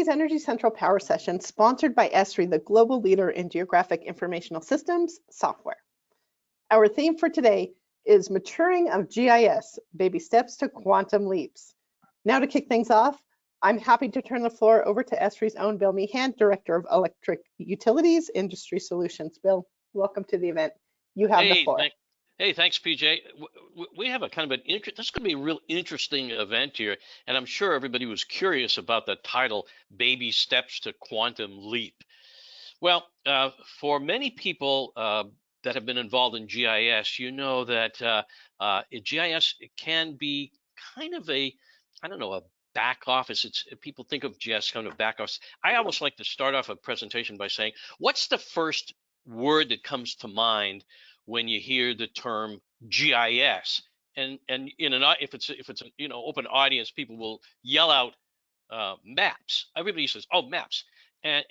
today's Energy Central Power Session, sponsored by Esri, the global leader in geographic informational systems software. Our theme for today is Maturing of GIS, Baby Steps to Quantum Leaps. Now to kick things off, I'm happy to turn the floor over to Esri's own Bill Meehan, Director of Electric Utilities Industry Solutions. Bill, welcome to the event. You have the floor. Hey, thanks, PJ. We have a kind of this is going to be a real interesting event here, and I'm sure everybody was curious about the title, Baby Steps to Quantum Leap. Well, for many people that have been involved in GIS, you know that GIS can be kind of a back office. People think of GIS kind of back office. I always like to start off a presentation by saying, what's the first word that comes to mind when you hear the term GIS? And if it's an open audience, people will yell out maps. Everybody says, oh, maps. And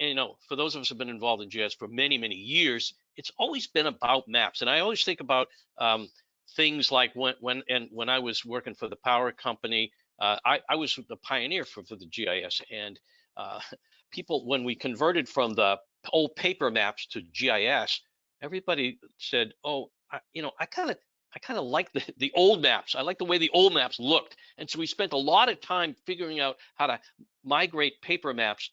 for those of us who've been involved in GIS for many years, it's always been about maps. And I always think about things like when I was working for the power company, I was the pioneer for the GIS, and people, when we converted from the old paper maps to GIS, everybody said, "Oh, I kind of like the old maps. I like the way the old maps looked." And so we spent a lot of time figuring out how to migrate paper maps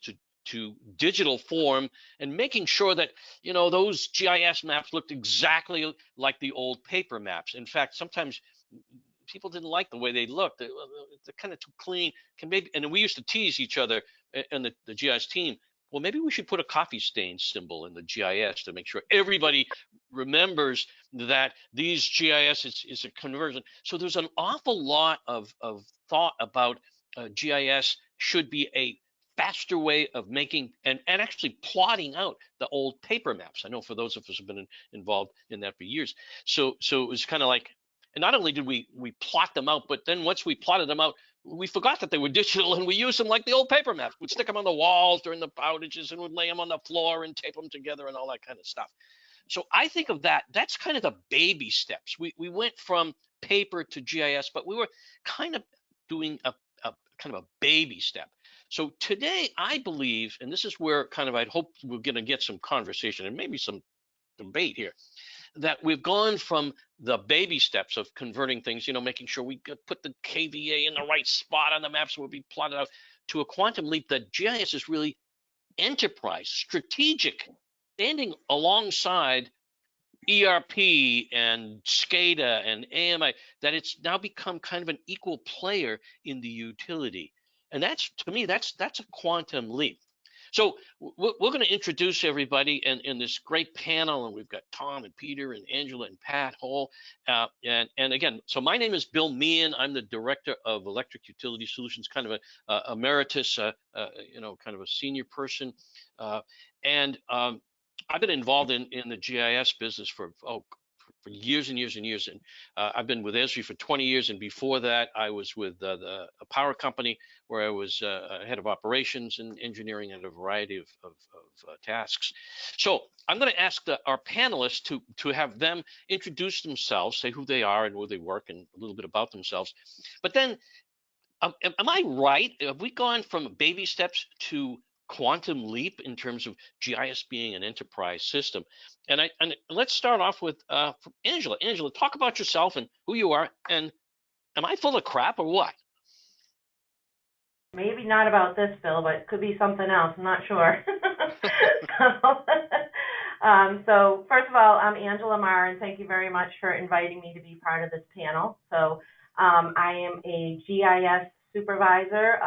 to digital form and making sure that those GIS maps looked exactly like the old paper maps. In fact, sometimes people didn't like the way they looked. They're kind of too clean. And we used to tease each other and the GIS team. Well, maybe we should put a coffee stain symbol in the GIS to make sure everybody remembers that these GIS is a conversion. So there's an awful lot of thought about GIS should be a faster way of making and actually plotting out the old paper maps. I know for those of us who've been involved in that for years. So it was kind of like, and not only did we plot them out, but then once we plotted them out, we forgot that they were digital, and we used them like the old paper maps. We'd stick them on the walls during the outages, and we'd lay them on the floor and tape them together and all that kind of stuff. So I think of that's kind of the baby steps. We went from paper to GIS, but we were kind of doing a kind of a baby step. So today, I believe, and this is where I hope we're going to get some conversation and maybe some debate here, that we've gone from the baby steps of converting things, making sure we put the KVA in the right spot on the maps will be plotted out, to a quantum leap that GIS is really enterprise, strategic, standing alongside ERP and SCADA and AMI, that it's now become kind of an equal player in the utility. And to me, that's a quantum leap. So we're going to introduce everybody in this great panel, and we've got Tom and Peter and Angela and Pat Hall. And again, so my name is Bill Meehan. I'm the Director of Electric Utility Solutions, kind of a emeritus, kind of a senior person. And I've been involved in the GIS business for years and years and years. And I've been with Esri for 20 years. And before that, I was with a power company where I was head of operations and engineering and a variety of tasks. So I'm going to ask our panelists to have them introduce themselves, say who they are and where they work and a little bit about themselves. But then, am I right? Have we gone from baby steps to quantum leap in terms of GIS being an enterprise system? And let's start off with Angela. Angela, talk about yourself and who you are. And am I full of crap or what? Maybe not about this, Bill, but it could be something else. I'm not sure. So first of all, I'm Angela Marr, and thank you very much for inviting me to be part of this panel. So I am a GIS supervisor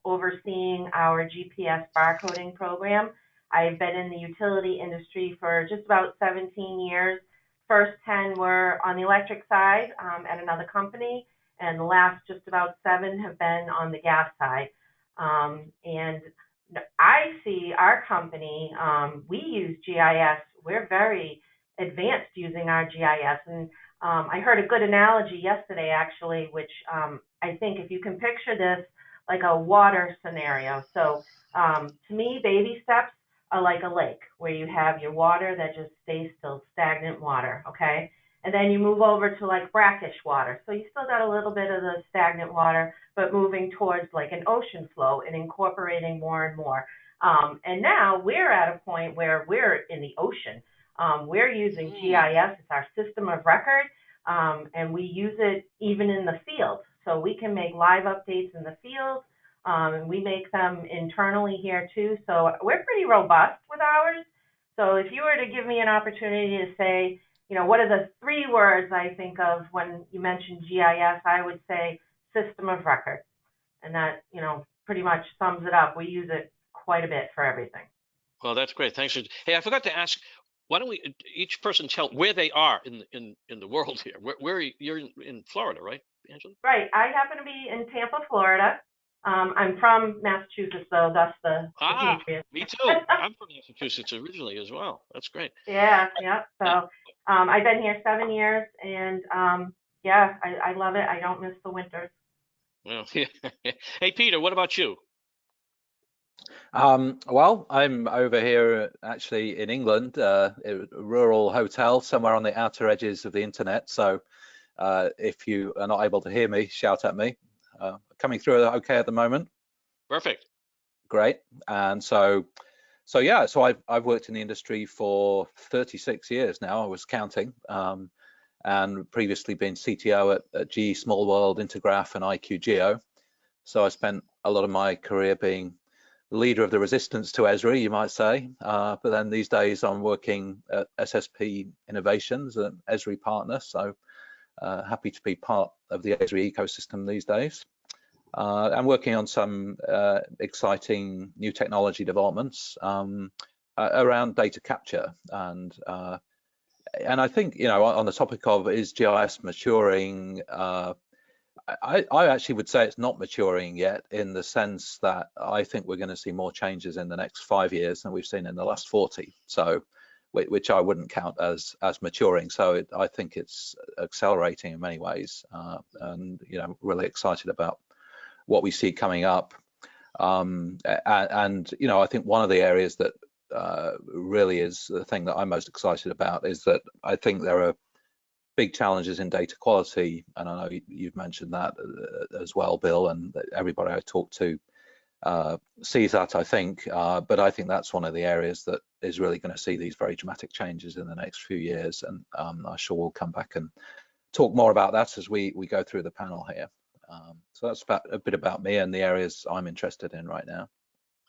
overseeing our GPS barcoding program. I've been in the utility industry for just about 17 years. First 10 were on the electric side at another company, and the last just about 7 have been on the gas side. And I see our company, we use GIS. We're very advanced using our GIS. And I heard a good analogy yesterday, actually, which I think if you can picture this like a water scenario. So to me, baby steps are like a lake where you have your water that just stays still, stagnant water, okay? And then you move over to like brackish water. So you still got a little bit of the stagnant water, but moving towards like an ocean flow and incorporating more and more. And now we're at a point where we're in the ocean. We're using GIS, it's our system of record, and we use it even in the field. So we can make live updates in the field, and we make them internally here too. So we're pretty robust with ours. So if you were to give me an opportunity to say, you know, what are the 3 words I think of when you mention GIS, I would say system of record. And that, you know, pretty much sums it up. We use it quite a bit for everything. Well, that's great. Thanks. Hey, I forgot to ask, why don't we each person tell where they are in the world here? Where you're in Florida, right, Angela? Right. I happen to be in Tampa, Florida. I'm from Massachusetts, though. That's the Patriots. Me too. I'm from Massachusetts originally as well. That's great. Yeah. So I've been here 7 years, and yeah, I love it. I don't miss the winters. Well, yeah. Hey, Peter, what about you? Well, I'm over here actually in England, a rural hotel somewhere on the outer edges of the internet. So if you are not able to hear me, shout at me. Coming through okay at the moment? Perfect. Great. And so yeah, so I've worked in the industry for 36 years now. I was counting, and previously been CTO at GE Small World, Intergraph, and IIJA. So I spent a lot of my career being leader of the resistance to Esri, you might say. But then these days I'm working at SSP Innovations, an Esri partner. So happy to be part of the Esri ecosystem these days. I'm working on some exciting new technology developments around data capture, and I think, you know, on the topic of is GIS maturing, I actually would say it's not maturing yet, in the sense that I think we're going to see more changes in the next 5 years than we've seen in the last 40. So, which I wouldn't count as maturing. So I think it's accelerating in many ways, and you know, really excited about what we see coming up. And you know, I think one of the areas that really is the thing that I'm most excited about is that I think there are big challenges in data quality, and I know you've mentioned that as well, Bill, and everybody I talk to sees that, I think, but I think that's one of the areas that is really going to see these very dramatic changes in the next few years, and I'm sure we'll come back and talk more about that as we go through the panel here. So that's a bit about me and the areas I'm interested in right now.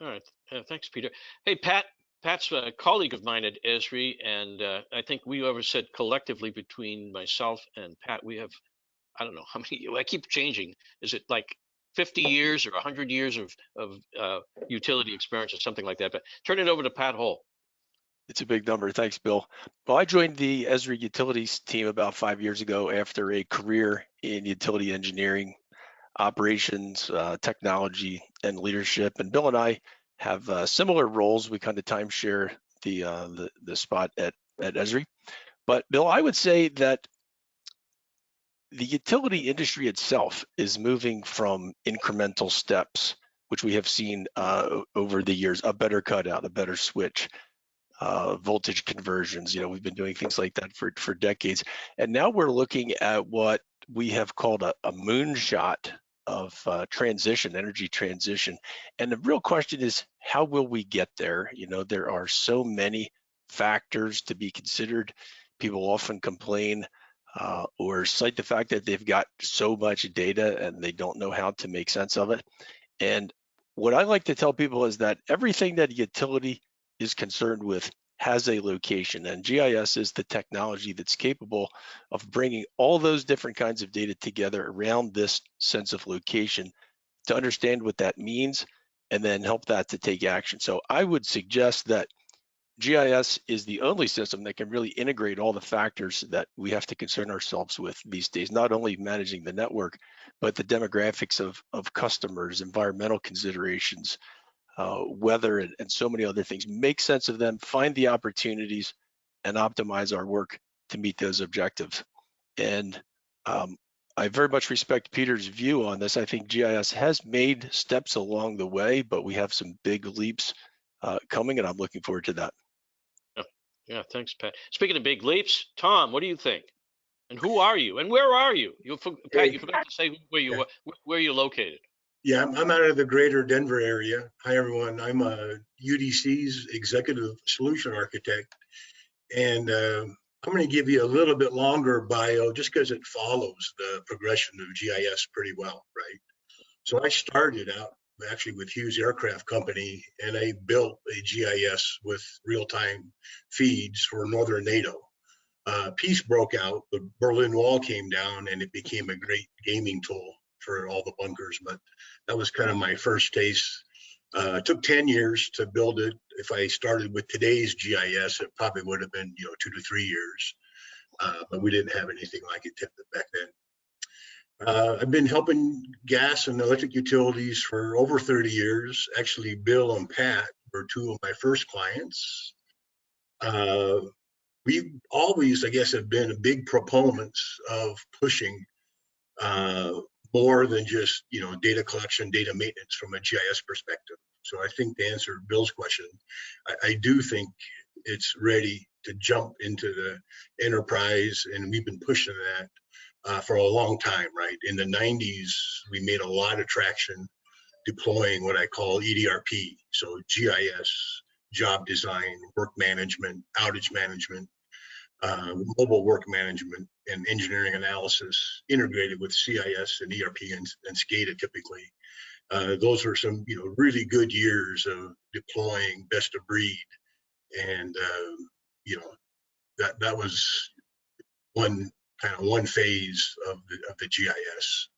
All right, thanks, Peter. Hey, Pat's a colleague of mine at Esri, and I think we ever said collectively between myself and Pat, we have, I don't know how many, I keep changing. Is it like 50 years or 100 years of utility experience or something like that? But turn it over to Pat Hull. It's a big number. Thanks, Bill. Well, I joined the Esri Utilities team about 5 years ago after a career in utility engineering, operations, technology, and leadership. And Bill and I have similar roles. We kind of timeshare the spot at Esri. But Bill, I would say that the utility industry itself is moving from incremental steps, which we have seen over the years, a better cutout, a better switch, voltage conversions. You know, we've been doing things like that for decades. And now we're looking at what we have called a moonshot of energy transition. And the real question is, how will we get there? You know, there are so many factors to be considered. People often complain or cite the fact that they've got so much data and they don't know how to make sense of it. And what I like to tell people is that everything that a utility is concerned with has a location, and GIS is the technology that's capable of bringing all those different kinds of data together around this sense of location to understand what that means and then help that to take action. So I would suggest that GIS is the only system that can really integrate all the factors that we have to concern ourselves with these days, not only managing the network, but the demographics of customers, environmental considerations, weather, and so many other things. Make sense of them, find the opportunities, and optimize our work to meet those objectives. And I very much respect Peter's view on this. I think GIS has made steps along the way, but we have some big leaps coming, and I'm looking forward to that. Yeah, thanks, Pat. Speaking of big leaps, Tom, what do you think? And who are you? And where are you? Pat, you forgot to say where you're located. Yeah, I'm out of the greater Denver area. Hi, everyone. I'm a UDC's executive solution architect. And I'm going to give you a little bit longer bio just because it follows the progression of GIS pretty well, right? So I started out actually with Hughes Aircraft Company, and I built a GIS with real-time feeds for Northern NATO. Peace broke out, the Berlin Wall came down, and it became a great gaming tool for all the bunkers, but that was kind of my first taste. It took 10 years to build it. If I started with today's GIS, it probably would have been 2 to 3 years, but we didn't have anything like it back then. I've been helping gas and electric utilities for over 30 years. Actually, Bill and Pat were two of my first clients. We always, I guess, have been big proponents of pushing more than just data collection, data maintenance from a GIS perspective. So I think to answer Bill's question, I do think it's ready to jump into the enterprise, and we've been pushing that for a long time, right? In the 90s, we made a lot of traction deploying what I call EDRP, so GIS, job design, work management, outage management, mobile work management, and engineering analysis integrated with CIS and ERP and SCADA typically. Those were some really good years of deploying best of breed, and that was one phase of the GIS.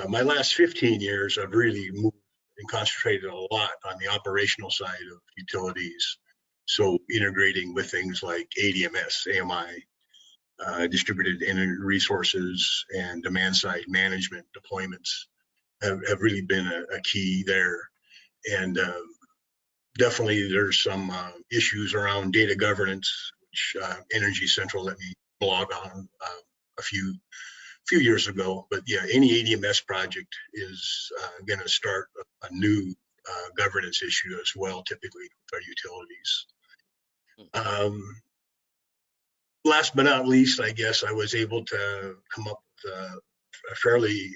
My last 15 years, I've really moved and concentrated a lot on the operational side of utilities. So integrating with things like ADMS, AMI, distributed energy resources, and demand side management deployments have really been a key there. And definitely there's some issues around data governance, which Energy Central let me blog on a few years ago. But yeah, any ADMS project is going to start a new governance issue as well, typically with our utilities. Last but not least, I guess I was able to come up with a fairly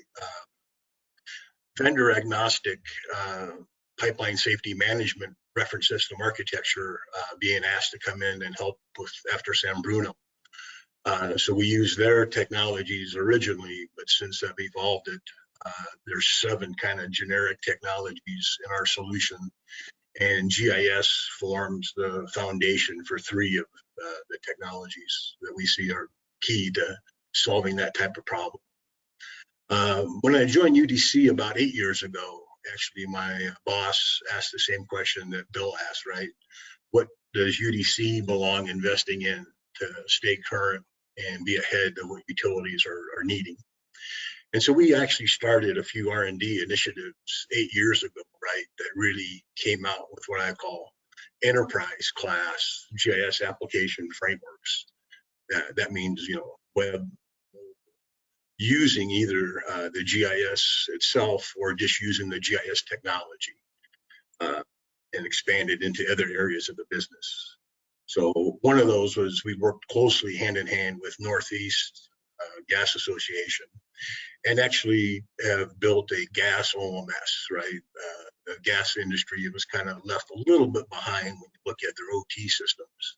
vendor agnostic pipeline safety management reference system architecture, being asked to come in and help with after San Bruno. So we used their technologies originally, but since I've evolved it, there's 7 kind of generic technologies in our solution, and GIS forms the foundation for 3 of the technologies that we see are key to solving that type of problem. When I joined UDC about 8 years ago, actually my boss asked the same question that Bill asked, right? What does UDC belong investing in to stay current and be ahead of what utilities are needing? And so we actually started a few R&D initiatives 8 years ago, right, that really came out with what I call enterprise class GIS application frameworks. That means, web, using either the GIS itself or just using the GIS technology and expanded into other areas of the business. So one of those was we worked closely hand in hand with Northeast Gas Association, and actually have built a gas OMS, right? The gas industry was kind of left a little bit behind when you look at their OT systems.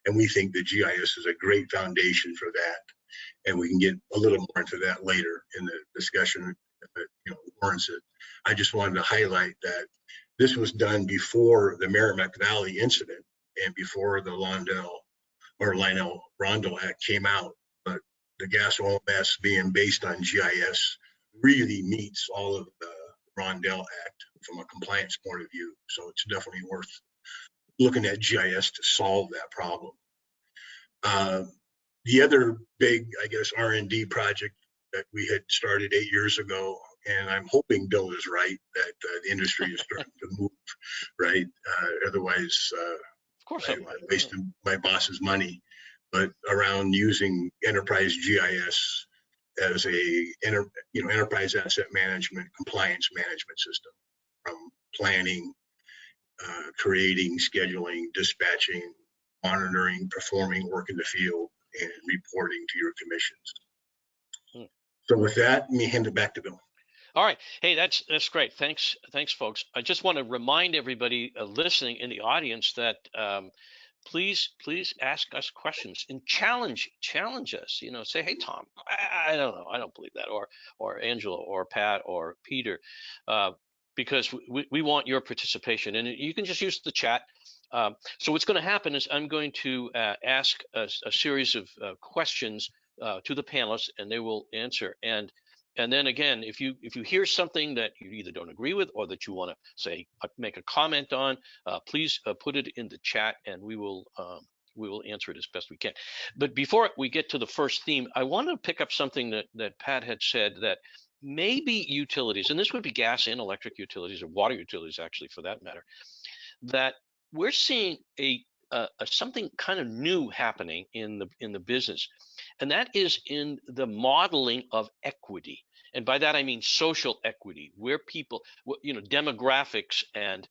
And we think the GIS is a great foundation for that. And we can get a little more into that later in the discussion if it warrants it. I just wanted to highlight that this was done before the Merrimack Valley incident and before the Lionel-Rondell Act came out. But the gas OMS being based on GIS really meets all of the Rondell Act from a compliance point of view. So it's definitely worth looking at GIS to solve that problem. The other big, I guess, R&D project that we had started 8 years ago, and I'm hoping Bill is right, that the industry is starting to move, right? Otherwise, of course, I'm wasting my boss's money. But around using enterprise GIS as a enterprise asset management, compliance management system, from planning, creating, scheduling, dispatching, monitoring, performing work in the field, and reporting to your commissions. Hmm. So with that, let me hand it back to Bill. All right. Hey, that's great. Thanks, folks. I just want to remind everybody listening in the audience that please ask us questions and challenge us. You know, say, hey, Tom, I don't know, I don't believe that, or Angela, or Pat, or Peter, because we want your participation, and you can just use the chat. So what's going to happen is I'm going to ask a series of questions to the panelists, and they will answer. And then again, if you hear something that you either don't agree with or that you want to say, make a comment on, please put it in the chat, and we will answer it as best we can. But before we get to the first theme, I want to pick up something that Pat had said, that maybe utilities, and this would be gas and electric utilities, or water utilities actually for that matter, that we're seeing a something kind of new happening in the business, and that is in the modeling of equity. And by that I mean social equity, where people, you know, demographics and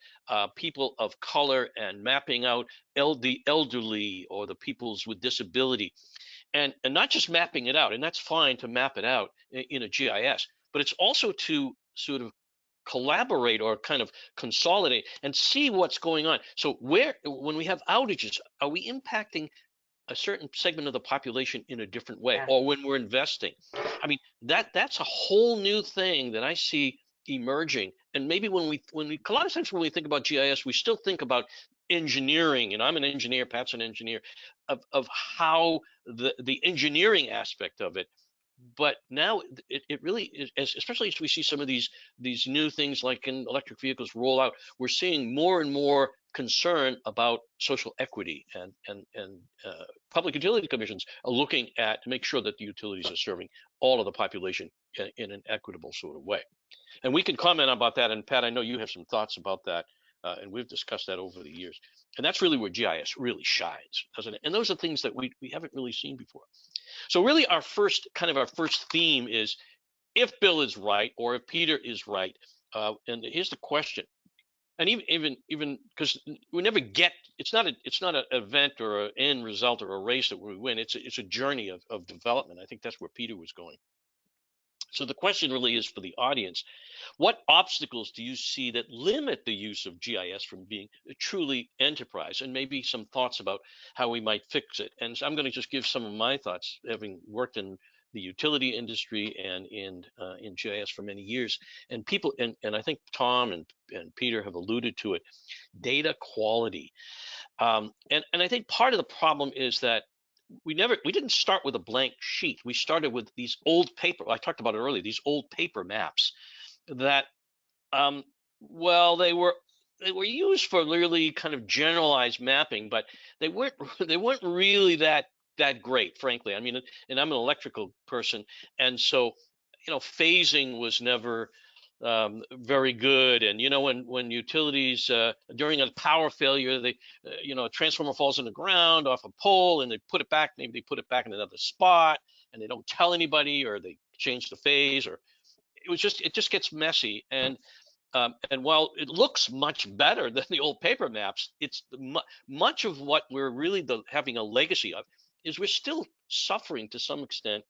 people of color, and mapping out the elderly or the peoples with disability, and not just mapping it out, and that's fine to map it out in a GIS, but it's also to sort of collaborate or kind of consolidate and see what's going on. So when we have outages, are we impacting a certain segment of the population in a different way? Yeah. Or when we're investing? I mean, that's a whole new thing that I see emerging. And maybe when we a lot of times when we think about GIS, we still think about engineering, and I'm an engineer, Pat's an engineer, of how the engineering aspect of it. But now it really is, especially as we see some of these new things like in electric vehicles roll out, we're seeing more and more concern about social equity, and public utility commissions are looking at to make sure that the utilities are serving all of the population in an equitable sort of way. And we can comment about that. And Pat, I know you have some thoughts about that, and we've discussed that over the years. And that's really where GIS really shines, doesn't it? And those are things that we haven't really seen before. So really our first theme is, if Bill is right or if Peter is right, and here's the question. And even because we never get, it's not an event or an end result or a race that we win. It's a journey of development. I think that's where Peter was going. So the question really is for the audience: what obstacles do you see that limit the use of GIS from being a truly enterprise? And maybe some thoughts about how we might fix it. And so I'm going to just give some of my thoughts, having worked in the utility industry and in GIS for many years. And people, and I think Tom and Peter have alluded to it, data quality. And I think part of the problem is that we didn't start with a blank sheet. We started with these old paper, I talked about it earlier, these old paper maps that, well, they were used for really kind of generalized mapping, but they weren't really that great, frankly. I mean, and I'm an electrical person, and so, you know, phasing was never very good. And you know, when utilities during a power failure, they you know, a transformer falls in the ground off a pole, and they put it back, maybe they put it back in another spot, and they don't tell anybody, or they change the phase, or it just gets messy. And while it looks much better than the old paper maps, it's much of what we're really having a legacy of is we're still suffering to some extent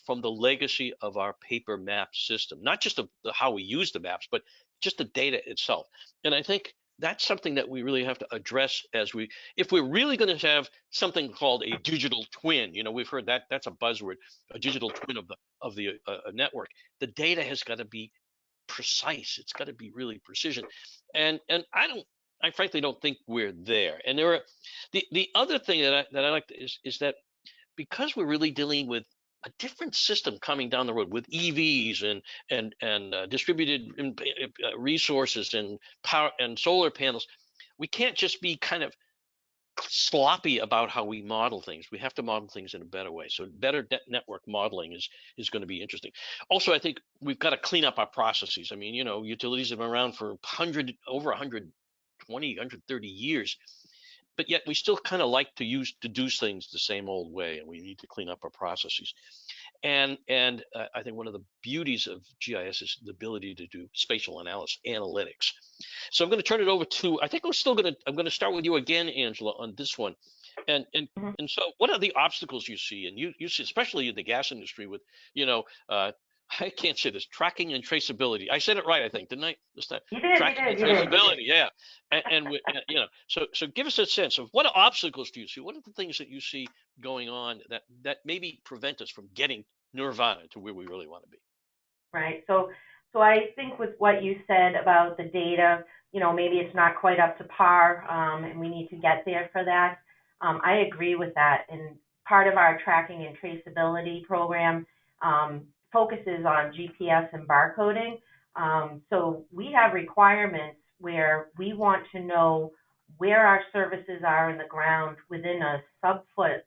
from the legacy of our paper map system, not just of how we use the maps, but just the data itself. And I think that's something that we really have to address if we're really going to have something called a digital twin. You know, we've heard that's a buzzword, a digital twin of the network. The data has got to be precise. It's got to be really precision. And I frankly don't think we're there. And there are the other thing that I like is that because we're really dealing with a different system coming down the road with EVs and distributed resources and power and solar panels, we can't just be kind of sloppy about how we model things. We have to model things in a better way. So better network modeling is going to be interesting. Also, I think we've got to clean up our processes. I mean, you know, utilities have been around for over 120, 130 years. But yet we still kind of like to do things the same old way, and we need to clean up our processes. And I think one of the beauties of GIS is the ability to do spatial analytics. So I'm going to turn it over to, I'm going to start with you again, Angela, on this one. And so what are the obstacles you see? And you see, especially in the gas industry with, I can't say this, tracking and traceability. I said it right, I think, didn't I? This time? You did, Tracking and traceability, yeah. So give us a sense of what obstacles do you see? What are the things that you see going on that maybe prevent us from getting nirvana to where we really want to be? Right. So I think with what you said about the data, maybe it's not quite up to par, and we need to get there for that. I agree with that. And part of our tracking and traceability program focuses on GPS and barcoding. So we have requirements where we want to know where our services are in the ground within a sub-foot,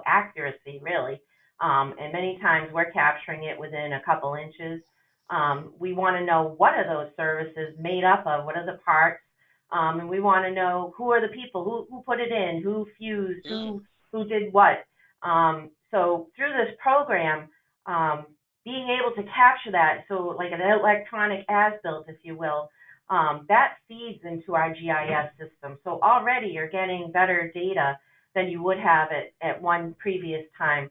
accuracy, really. And many times we're capturing it within a couple inches. We want to know what are those services made up of, what are the parts, and we want to know who are the people who put it in, who fused, who did what. So through this program, being able to capture that, so like an electronic as-built, if you will, that feeds into our GIS system. So already you're getting better data than you would have at one previous time.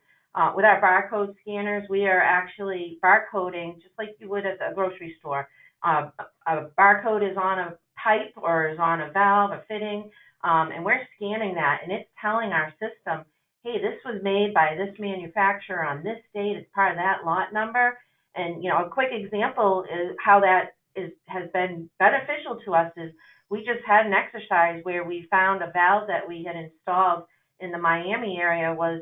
With our barcode scanners, we are actually barcoding just like you would at a grocery store. A barcode is on a pipe or is on a valve, a fitting, and we're scanning that, and it's telling our system, hey, this was made by this manufacturer on this date, it's part of that lot number. And a quick example is how that has been beneficial to us is we just had an exercise where we found a valve that we had installed in the Miami area was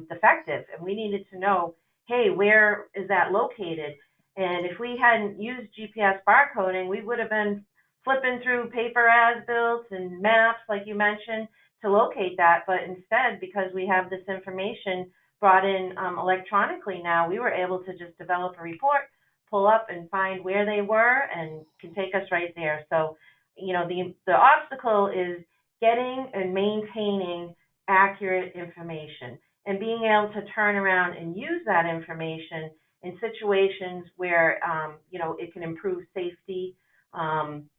defective, and we needed to know, hey, where is that located? And if we hadn't used GPS barcoding, we would have been flipping through paper as-built and maps, like you mentioned, to locate that. But instead, because we have this information brought in electronically now, we were able to just develop a report, pull up and find where they were, and can take us right there. So, the obstacle is getting and maintaining accurate information and being able to turn around and use that information in situations where it can improve safety.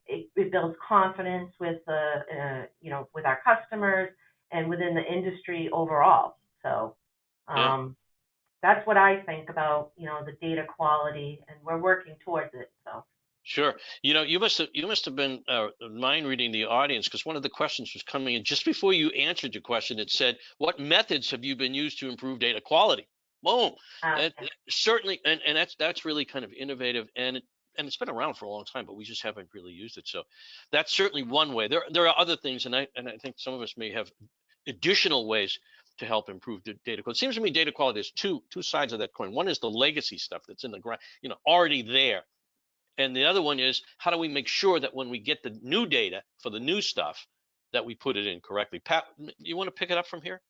It builds confidence with with our customers and within the industry overall. So that's what I think about the data quality, and we're working towards it. So. Sure. You must have been mind reading the audience, because one of the questions was coming in just before you answered your question. It said, "What methods have you been used to improve data quality?" Boom. Certainly, and that's really kind of innovative, and it's been around for a long time, but we just haven't really used it. So that's certainly one way. There are other things, and I think some of us may have additional ways to help improve the data quality. It seems to me data quality is two sides of that coin. One is the legacy stuff that's in the ground, already there. And the other one is, how do we make sure that when we get the new data for the new stuff, that we put it in correctly? Pat, you want to pick it up from here?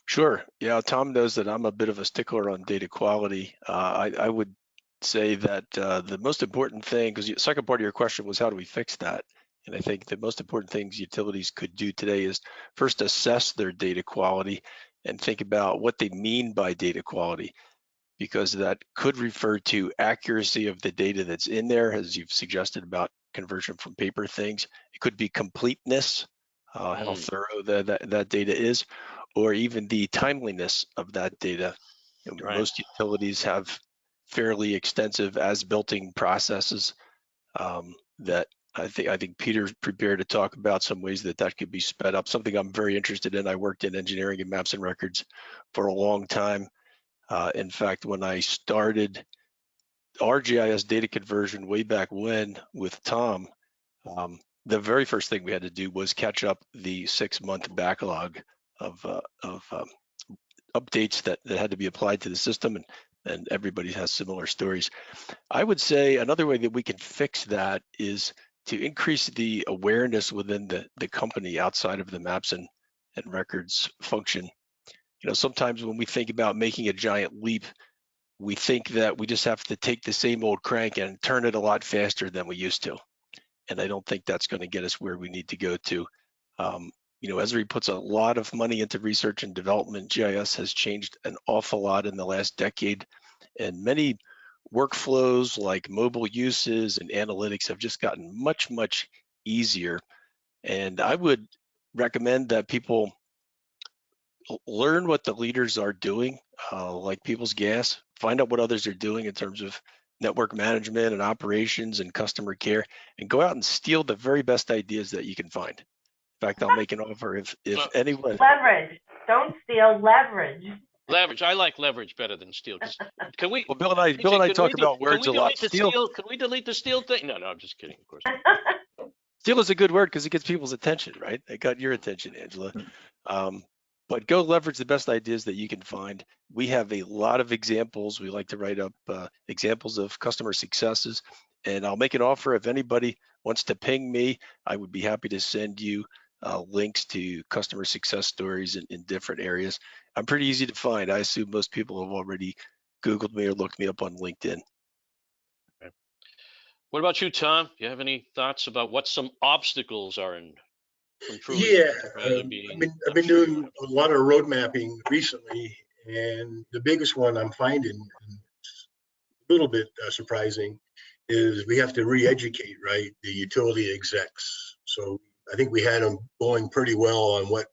Sure. Yeah, Tom knows that I'm a bit of a stickler on data quality. I would say that the most important thing, because the second part of your question was how do we fix that? And I think the most important things utilities could do today is first assess their data quality and think about what they mean by data quality, because that could refer to accuracy of the data that's in there, as you've suggested about conversion from paper things. It could be completeness, how thorough that data is, or even the timeliness of that data. Right. Most utilities have fairly extensive as-builting processes that I think Peter's prepared to talk about some ways that could be sped up. Something I'm very interested in. I worked in engineering and maps and records for a long time. In fact, when I started our GIS data conversion way back when with Tom, the very first thing we had to do was catch up the 6-month backlog of updates that had to be applied to the system, and everybody has similar stories. I would say another way that we can fix that is to increase the awareness within the company outside of the maps and records function. Sometimes when we think about making a giant leap, we think that we just have to take the same old crank and turn it a lot faster than we used to. And I don't think that's going to get us where we need to go to. Esri puts a lot of money into research and development. GIS has changed an awful lot in the last decade, and many workflows like mobile uses and analytics have just gotten much, much easier. And I would recommend that people learn what the leaders are doing, like People's Gas, find out what others are doing in terms of network management and operations and customer care, and go out and steal the very best ideas that you can find. In fact, I'll make an offer if anyone. Leverage. Don't steal, leverage. Leverage. I like leverage better than steal. Can we? Well, Bill and I talk about words a lot. Steal. Can we delete the steal thing? No, I'm just kidding, of course. Steal is a good word because it gets people's attention, right? It got your attention, Angela. But go leverage the best ideas that you can find. We have a lot of examples. We like to write up examples of customer successes, and I'll make an offer. If anybody wants to ping me, I would be happy to send you links to customer success stories in different areas. I'm pretty easy to find. I assume most people have already Googled me or looked me up on LinkedIn. Okay. What about you, Tom? Do you have any thoughts about what some obstacles are in? Yeah, I've been doing a lot of road mapping recently, and the biggest one I'm finding, a little bit surprising, is we have to re-educate, right, the utility execs. So I think we had them going pretty well on what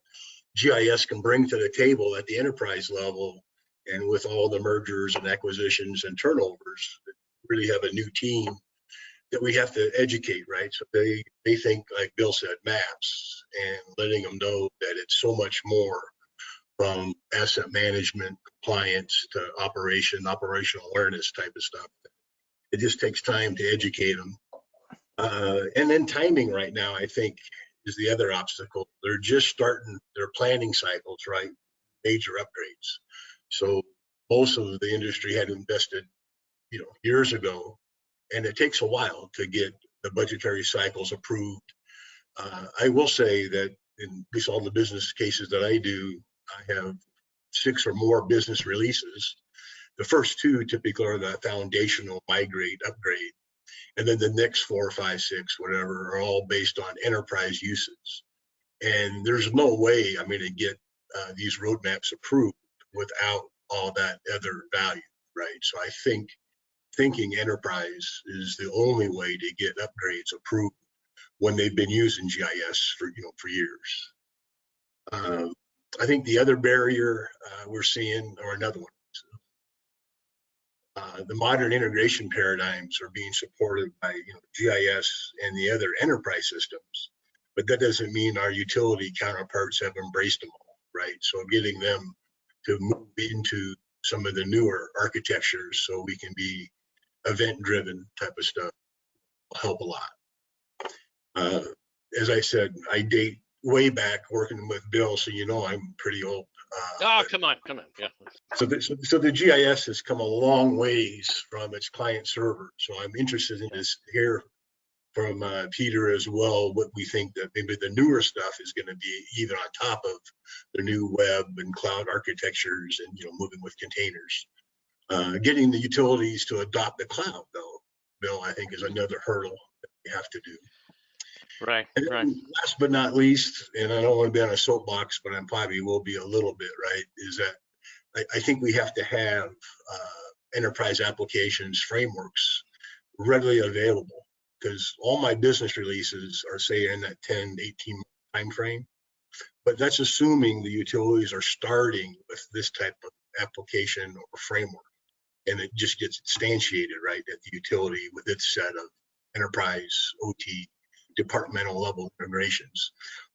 GIS can bring to the table at the enterprise level, and with all the mergers and acquisitions and turnovers, really have a new team that we have to educate, right? So they think, like Bill said, maps, and letting them know that it's so much more from asset management, compliance to operational awareness type of stuff. It just takes time to educate them. And then timing right now, I think, is the other obstacle. They're just starting their planning cycles, right? Major upgrades. So most of the industry had invested, years ago, and it takes a while to get the budgetary cycles approved. I will say that in at least all the business cases that I do, I have 6 or more business releases. The first 2 typically are the foundational migrate upgrade, and then the next 4, 5, 6, whatever, are all based on enterprise uses. And there's no way I'm going to get these roadmaps approved without all that other value, right? So I think thinking enterprise is the only way to get upgrades approved when they've been using GIS for years. I think the other barrier we're seeing, or another one, the modern integration paradigms are being supported by GIS and the other enterprise systems, but that doesn't mean our utility counterparts have embraced them all, right? So getting them to move into some of the newer architectures so we can be event-driven type of stuff will help a lot. As I said, I date way back working with Bill, so I'm pretty old. Come on, yeah. So the GIS has come a long ways from its client server. So I'm interested in this hear from Peter as well, what we think that maybe the newer stuff is going to be even on top of the new web and cloud architectures and moving with containers. Getting the utilities to adopt the cloud, though, Bill, I think is another hurdle that we have to do. Right. And right. Last but not least, and I don't want to be on a soapbox, but I probably will be a little bit, right, is that I think we have to have enterprise applications frameworks readily available, because all my business releases are, say, in that 10, 18 month time frame. But that's assuming the utilities are starting with this type of application or framework, and it just gets instantiated right at the utility with its set of enterprise OT departmental level integrations.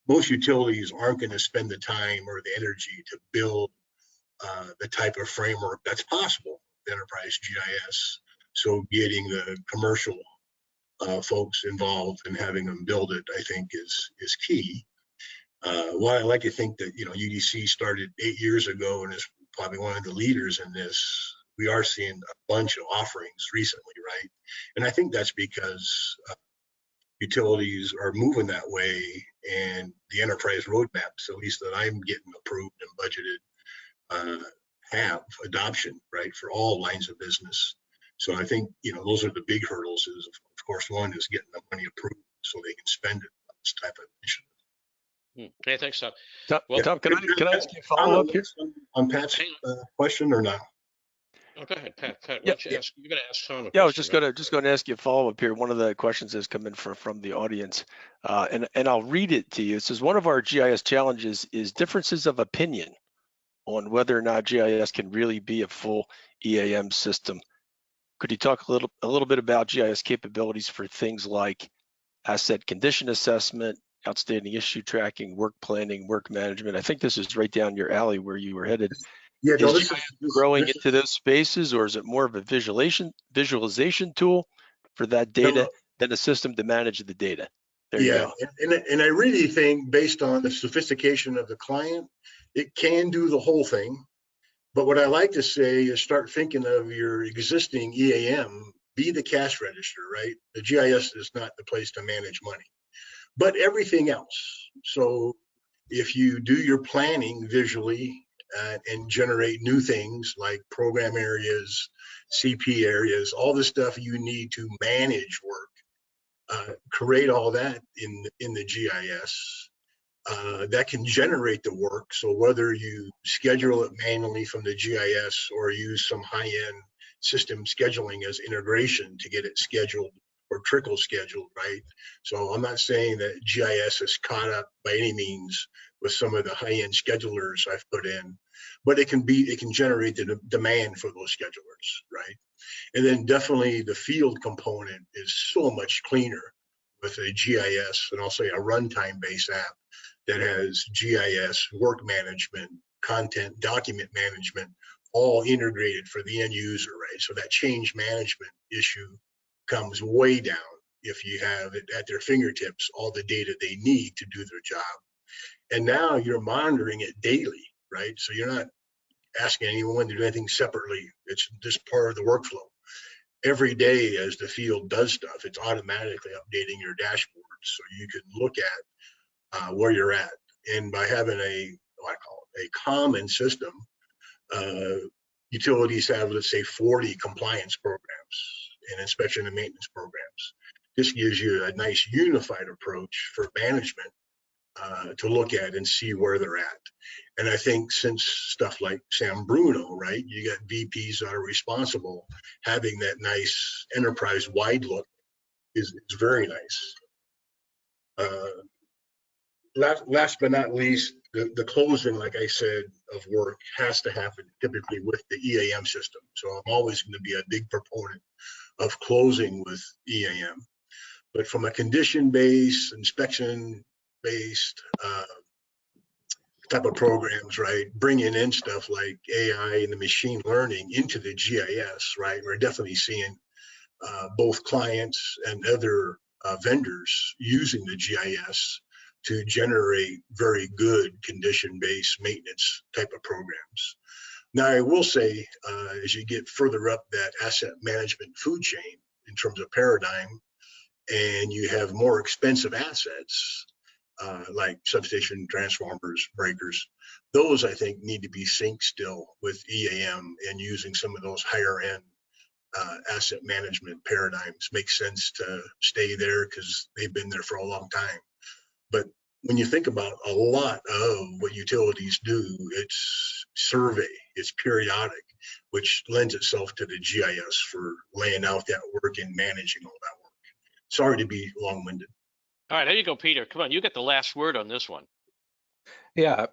Most utilities aren't going to spend the time or the energy to build the type of framework that's possible with enterprise GIS. So getting the commercial folks involved and having them build it, I think, is key. While I like to think that UDC started 8 years ago and is probably one of the leaders in this, we are seeing a bunch of offerings recently, right? And I think that's because utilities are moving that way, and the enterprise roadmaps, at least that I'm getting approved and budgeted, have adoption, right, for all lines of business. So I think those are the big hurdles. Is of course one is getting the money approved so they can spend it on this type of initiative. Yeah, thanks, Tom. Well, Tom, can I ask you a follow-up here on Pat's question or not? Oh, go ahead, Pat. Pat, Yeah, why don't you ask? You're going to ask Sean a question. Yeah, I was just right? gonna ask you a follow up here. One of the questions that's come in from the audience, and I'll read it to you. It says one of our GIS challenges is differences of opinion on whether or not GIS can really be a full EAM system. Could you talk a little bit about GIS capabilities for things like asset condition assessment, outstanding issue tracking, work planning, work management? I think this is right down your alley where you were headed. Yeah, no, Is this GIS is growing into those spaces, or is it more of a visualization tool for that data than a system to manage the data? There you go. And I really think based on the sophistication of the client, it can do the whole thing. But what I like to say is start thinking of your existing EAM, be the cash register, right? The GIS is not the place to manage money, but everything else. So if you do your planning visually and generate new things like program areas, CP areas, all the stuff you need to manage work, create all that in the GIS. That can generate the work. So whether you schedule it manually from the GIS or use some high-end system scheduling as integration to get it scheduled or trickle scheduled, right? So I'm not saying that GIS is caught up by any means with some of the high-end schedulers I've put in, but it can generate the demand for those schedulers, right? And then definitely the field component is so much cleaner with a GIS, and I'll say a runtime based app that has GIS, work management, content, document management, all integrated for the end user, right? So that change management issue comes way down if you have it at their fingertips, all the data they need to do their job. And now you're monitoring it daily, right? So you're not asking anyone to do anything separately. It's just part of the workflow. Every day as the field does stuff, it's automatically updating your dashboard so you can look at where you're at. And by having what I call it, a common system, utilities have, let's say, 40 compliance programs and inspection and maintenance programs. This gives you a nice unified approach for management to look at and see where they're at. And I think since stuff like San Bruno, right, you got VPs that are responsible, having that nice enterprise-wide look is very nice. Last but not least, the closing, like I said, of work has to happen typically with the EAM system. So I'm always going to be a big proponent of closing with EAM. But from a condition-based, inspection-based type of programs, right, bringing in stuff like AI and the machine learning into the GIS, right, we're definitely seeing both clients and other vendors using the GIS to generate very good condition-based maintenance type of programs. Now, I will say, as you get further up that asset management food chain in terms of paradigm, and you have more expensive assets like substation transformers, breakers, those I think need to be synced still with EAM, and using some of those higher end asset management paradigms makes sense to stay there because they've been there for a long time. But when you think about a lot of what utilities do, it's survey, it's periodic, which lends itself to the GIS for laying out that work and managing all that work. Sorry to be long-winded. All right, there you go, Peter. Come on, you get the last word on this one. Yeah.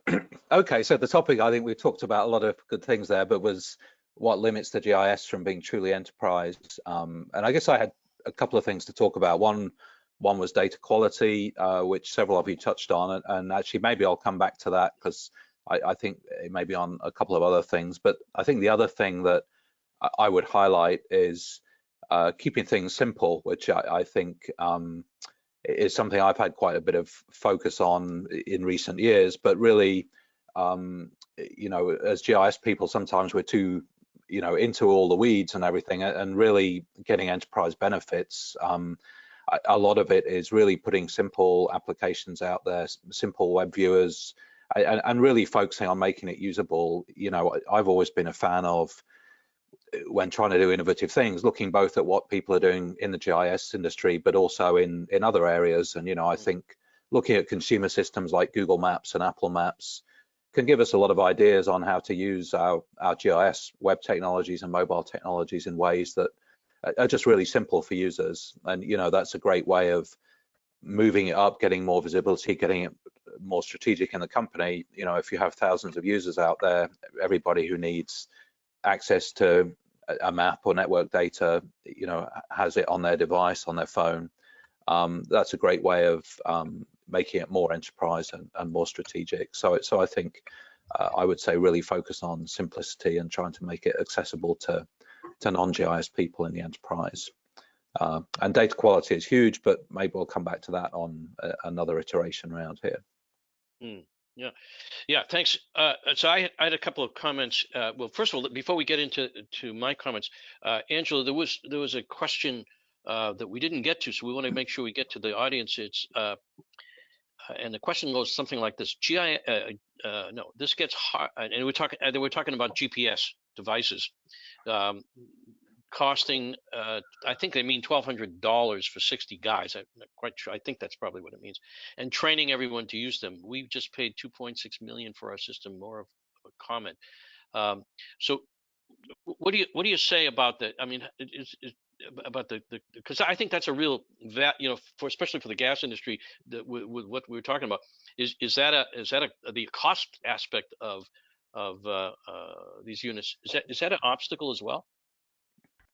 Okay. So the topic, I think we talked about a lot of good things there, but was what limits the GIS from being truly enterprise. And I guess I had a couple of things to talk about. One was data quality, which several of you touched on, and actually maybe I'll come back to that because I think it may be on a couple of other things. But I think the other thing that I would highlight is keeping things simple, which I think is something I've had quite a bit of focus on in recent years. But really, you know, as GIS people, sometimes we're too, you know, into all the weeds and everything, and really getting enterprise benefits. A lot of it is really putting simple applications out there, simple web viewers, and really focusing on making it usable. You know, I've always been a fan of, when trying to do innovative things, looking both at what people are doing in the GIS industry, but also in other areas. And, you know, I think looking at consumer systems like Google Maps and Apple Maps can give us a lot of ideas on how to use our GIS web technologies and mobile technologies in ways that are just really simple for users. And that's a great way of moving it up, getting more visibility, getting it more strategic in the company. If you have thousands of users out there, everybody who needs access to a map or network data, has it on their device, on their phone. That's a great way of making it more enterprise and more strategic. So I think I would say really focus on simplicity and trying to make it accessible to non-GIS people in the enterprise. And data quality is huge, but maybe we'll come back to that on another iteration around here. Yeah, thanks. So I had a couple of comments. Well, first of all, before we get into my comments, Angela, there was a question that we didn't get to, so we want to make sure we get to the audience. It's and the question goes something like this: no, this gets hard, and we're talking about GPS devices. Costing, I think they mean $1,200 for 60 guys. I'm not quite sure. I think that's probably what it means. And training everyone to use them. We've just paid $2.6 million for our system. More of a comment. So, what do you say about that? I mean, about because I think that's a real especially for the gas industry, with what we were talking about. Is that the cost aspect of these units? Is that an obstacle as well?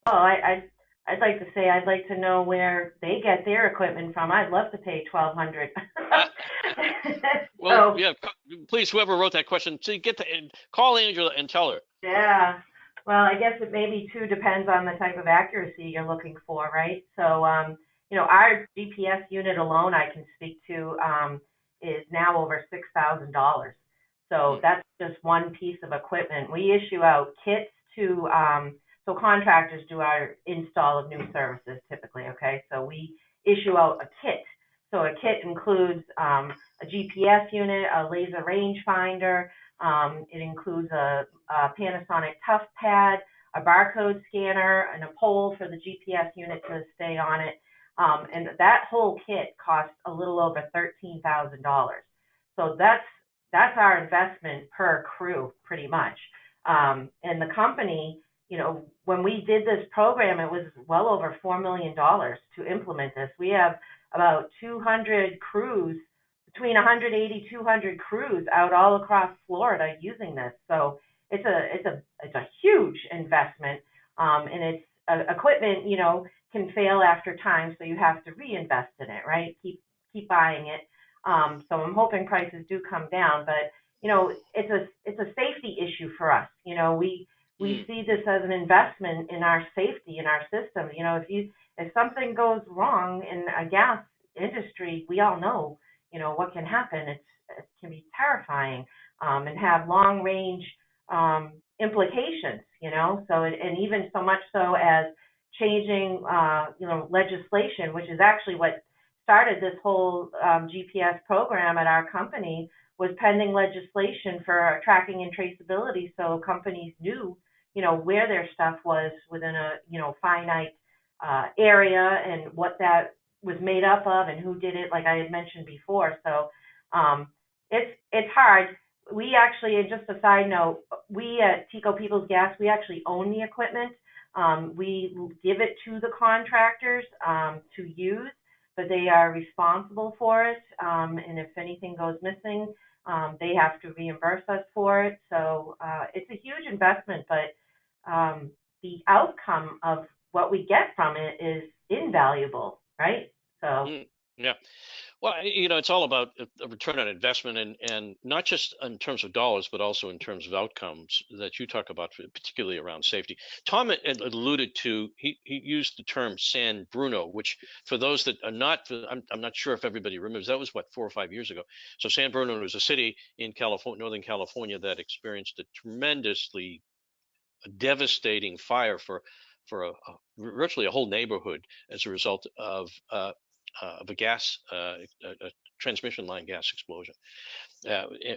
Oh, I'd like to say I'd like to know where they get their equipment from. I'd love to pay $1,200. Well, yeah, please, whoever wrote that question, so you get to call Angela and tell her. Yeah. Well, I guess it maybe too depends on the type of accuracy you're looking for, right? So, our GPS unit alone, I can speak to, is now over $6,000. So that's just one piece of equipment. We issue out kits to. So contractors do our install of new services typically, okay? So we issue out a kit. So a kit includes a GPS unit, a laser rangefinder. It includes a Panasonic Tough Pad, a barcode scanner, and a pole for the GPS unit to stay on it. And that whole kit costs a little over $13,000. So that's our investment per crew, pretty much. And the company, when we did this program, it was well over $4 million to implement this. We have about 200 crews, between 180, 200 crews out all across Florida using this. So it's a huge investment, and it's equipment, can fail after time, so you have to reinvest in it, right? Keep buying it. So I'm hoping prices do come down, but it's a safety issue for us. We see this as an investment in our safety, in our system. If something goes wrong in a gas industry, we all know, what can happen. It can be terrifying and have long range implications, So and even so much so as changing, legislation, which is actually what started this whole GPS program at our company, was pending legislation for tracking and traceability, so companies knew where their stuff was within a, finite area and what that was made up of and who did it, like I had mentioned before. So it's hard. We actually, and just a side note, we at Tico Peoples Gas, we actually own the equipment. We give it to the contractors to use, but they are responsible for it. And if anything goes missing, they have to reimburse us for it. So it's a huge investment, but the outcome of what we get from it is invaluable, right? So yeah, well, it's all about a return on investment, and not just in terms of dollars, but also in terms of outcomes that you talk about, particularly around safety. Tom alluded to, he used the term San Bruno, which for those that are not, I'm not sure if everybody remembers, that was 4 or 5 years ago. So San Bruno was a city in California, Northern California, that experienced a tremendously devastating fire for virtually a whole neighborhood as a result of a gas, a transmission line gas explosion,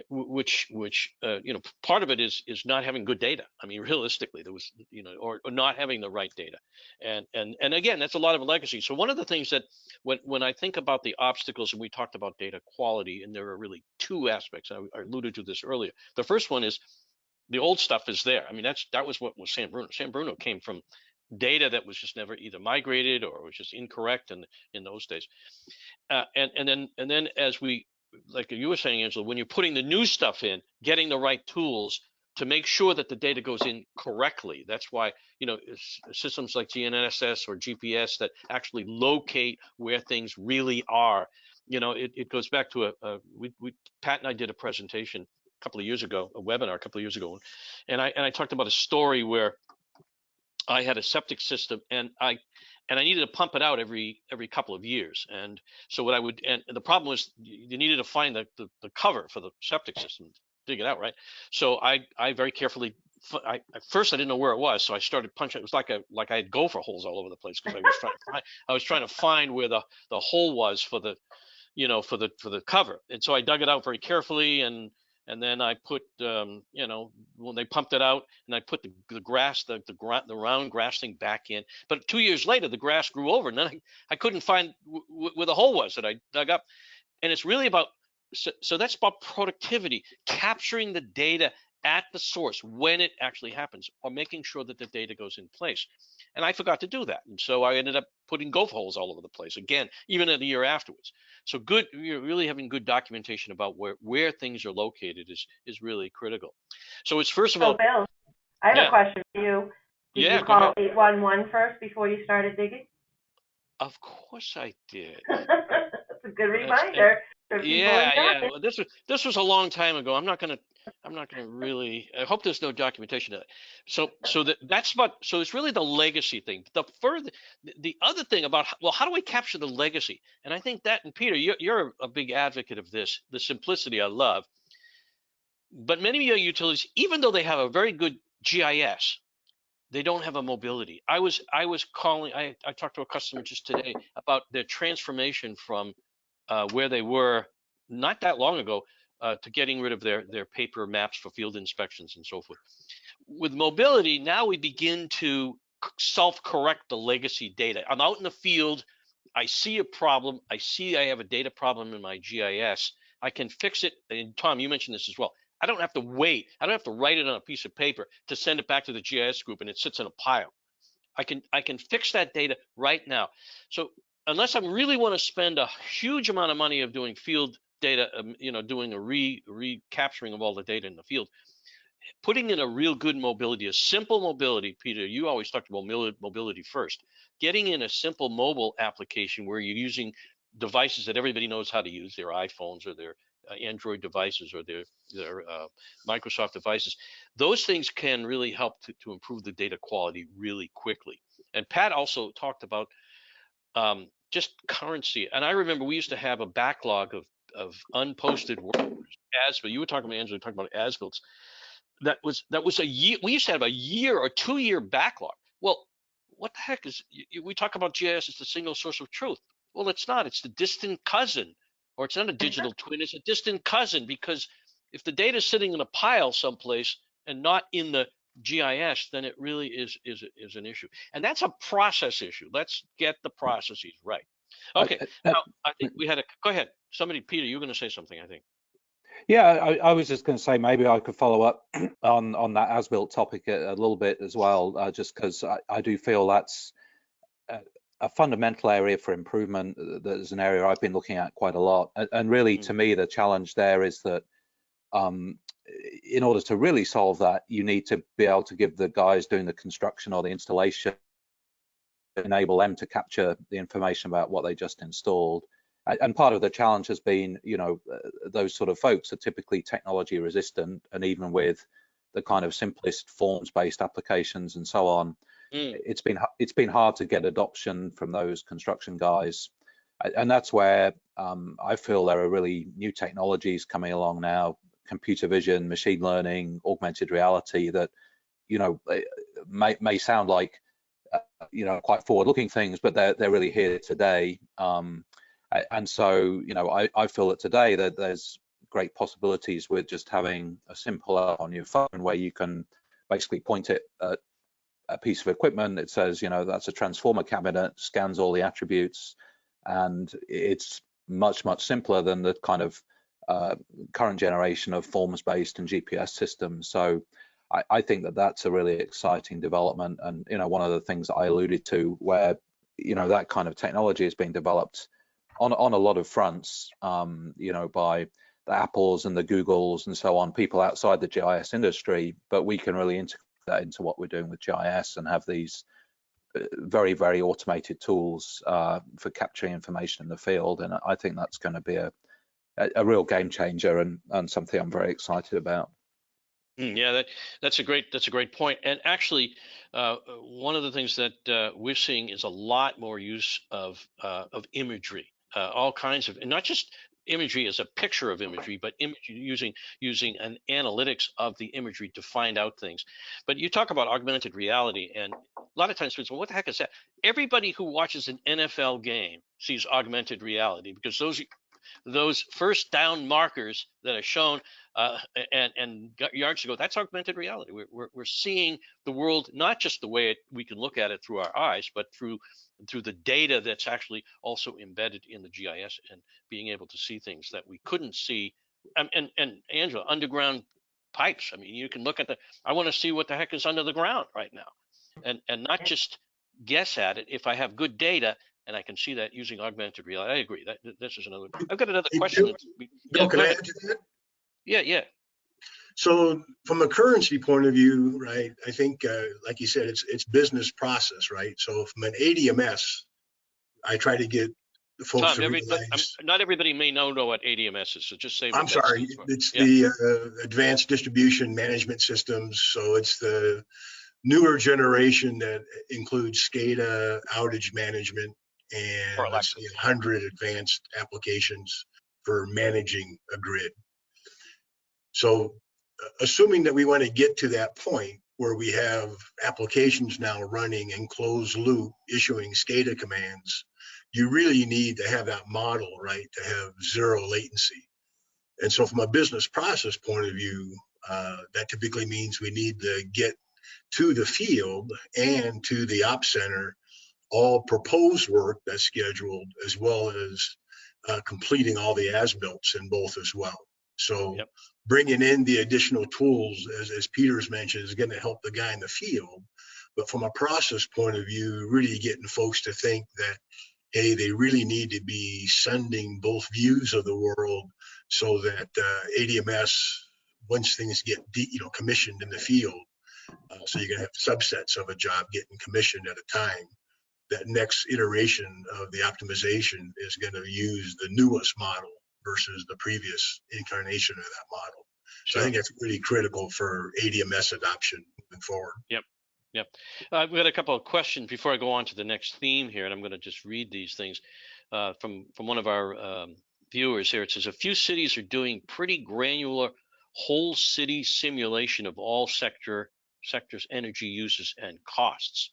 which you know, part of it is not having good data. I mean, realistically, there was, you know, or not having the right data, and again, that's a lot of a legacy. So one of the things that when I think about the obstacles, and we talked about data quality, and there are really two aspects. I alluded to this earlier. The first one is the old stuff is there. I mean, that was what was San Bruno. San Bruno came from data that was just never either migrated or was just incorrect in those days. And then as we, like you were saying, Angela, when you're putting the new stuff in, getting the right tools to make sure that the data goes in correctly. That's why, you know, systems like GNSS or GPS that actually locate where things really are. You know, it goes back to Pat and I did a presentation a couple of years ago, a webinar a couple of years ago, and I talked about a story where I had a septic system and I needed to pump it out every couple of years. And so what I would, and the problem was you needed to find the cover for the septic system, dig it out, right? So I very carefully, at first I didn't know where it was, so I started punching. It was like I had gopher holes all over the place because I was trying to find where the hole was for the, you know, for the cover. And so I dug it out very carefully, and then I put, you know, when they pumped it out, and I put the grass, the round grass thing back in. But 2 years later, the grass grew over, and then I couldn't find where the hole was that I dug up. And it's really about, so that's about productivity, capturing the data at the source when it actually happens, or making sure that the data goes in place. And I forgot to do that. And so I ended up putting gopher holes all over the place again, even a year afterwards. So you're really having good documentation about where things are located is really critical. So it's first of all. Bill, I have a question for you. Did you call 811 first before you started digging? Of course I did. That's a good reminder. Yeah. Well, this was a long time ago. I'm not gonna really. I hope there's no documentation of it. So it's really the legacy thing. The other thing about, well, how do we capture the legacy? And I think that, and Peter, you're a big advocate of this. The simplicity I love. But many of your utilities, even though they have a very good GIS, they don't have a mobility. I talked to a customer just today about their transformation from where they were not that long ago to getting rid of their paper maps for field inspections and so forth. With mobility, now we begin to self-correct the legacy data. I'm out in the field, I see a problem, I have a data problem in my GIS, I can fix it, and Tom, you mentioned this as well. I don't have to wait, I don't have to write it on a piece of paper to send it back to the GIS group and it sits in a pile. I can fix that data right now. So unless I really want to spend a huge amount of money of doing field data, you know, doing a recapturing of all the data in the field, putting in a real good mobility, a simple mobility, Peter, you always talked about mobility first. Getting in a simple mobile application where you're using devices that everybody knows how to use, their iPhones or their Android devices or their Microsoft devices, those things can really help to improve the data quality really quickly. And Pat also talked about just currency. And I remember we used to have a backlog of unposted workers. As-built, you were talking about, Angela, talking about as-builts. That was a year. We used to have a year or 2 year backlog. Well, what the heck is? We talk about GIS as the single source of truth. Well, it's not. It's the distant cousin, or it's not a digital twin. It's a distant cousin, because if the data is sitting in a pile someplace and not in the GIS, then it really is an issue, and that's a process issue. Let's get the processes right. Okay, now I think we had a. Go ahead, somebody, Peter, you were going to say something, I think. Yeah, I was just going to say maybe I could follow up on that as-built topic a little bit as well, just because I do feel that's a fundamental area for improvement. That is an area I've been looking at quite a lot, and really to me the challenge there is that in order to really solve that, you need to be able to give the guys doing the construction or the installation, enable them to capture the information about what they just installed. And part of the challenge has been, you know, those sort of folks are typically technology resistant, and even with the kind of simplest forms-based applications and so on, it's been hard to get adoption from those construction guys. And that's where I feel there are really new technologies coming along now, computer vision, machine learning, augmented reality, that, you know, may sound like, you know, quite forward-looking things, but they're really here today. And so, you know, I feel that today that there's great possibilities with just having a simple app on your phone where you can basically point it at a piece of equipment. It says, you know, that's a transformer cabinet, scans all the attributes, and it's much simpler than the kind of current generation of forms-based and GPS systems. So I think that that's a really exciting development, and you know, one of the things that I alluded to, where you know that kind of technology is being developed on a lot of fronts, you know, by the Apples and the Googles and so on, people outside the GIS industry, but we can really integrate that into what we're doing with GIS and have these very automated tools for capturing information in the field. And I think that's going to be a real game changer and something I'm very excited about. Yeah, that's a great point. And actually, one of the things that we're seeing is a lot more use of imagery, all kinds of, and not just imagery as a picture of imagery, but using an analytics of the imagery to find out things. But you talk about augmented reality, and a lot of times people say, well, what the heck is that? Everybody who watches an NFL game sees augmented reality, because those first down markers that are shown and yards to go, that's augmented reality. We're seeing the world not just the way we can look at it through our eyes, but through the data that's actually also embedded in the GIS, and being able to see things that we couldn't see. And Angela, underground pipes. I mean, you can look at I want to see what the heck is under the ground right now, and not just guess at it. If I have good data and I can see that using augmented reality, I agree. This is another. I've got another question. Bill, can I add to that? Yeah. So from a currency point of view, right, I think, like you said, it's business process, right? So from an ADMS, I try to get the folks to realize. Not everybody may know what ADMS is, so just say. I'm sorry, it's the Advanced Distribution Management Systems. So it's the newer generation that includes SCADA, outage management, and 100 advanced applications for managing a grid. So assuming that we want to get to that point where we have applications now running in closed loop, issuing SCADA commands, you really need to have that model, right, to have zero latency. And so from a business process point of view, that typically means we need to get to the field and to the op center all proposed work that's scheduled, as well as completing all the as-builts in both as well. So bringing in the additional tools, as Peter's mentioned, is going to help the guy in the field. But from a process point of view, really getting folks to think that, hey, they really need to be sending both views of the world, so that ADMS, once things get commissioned in the field, so you're going to have subsets of a job getting commissioned at a time, that next iteration of the optimization is going to use the newest model versus the previous incarnation of that model. So I think that's really critical for ADMS adoption moving forward. Yep. I've got a couple of questions before I go on to the next theme here, and I'm going to just read these things from one of our viewers here. It says, a few cities are doing pretty granular whole city simulation of all sectors, energy uses, and costs,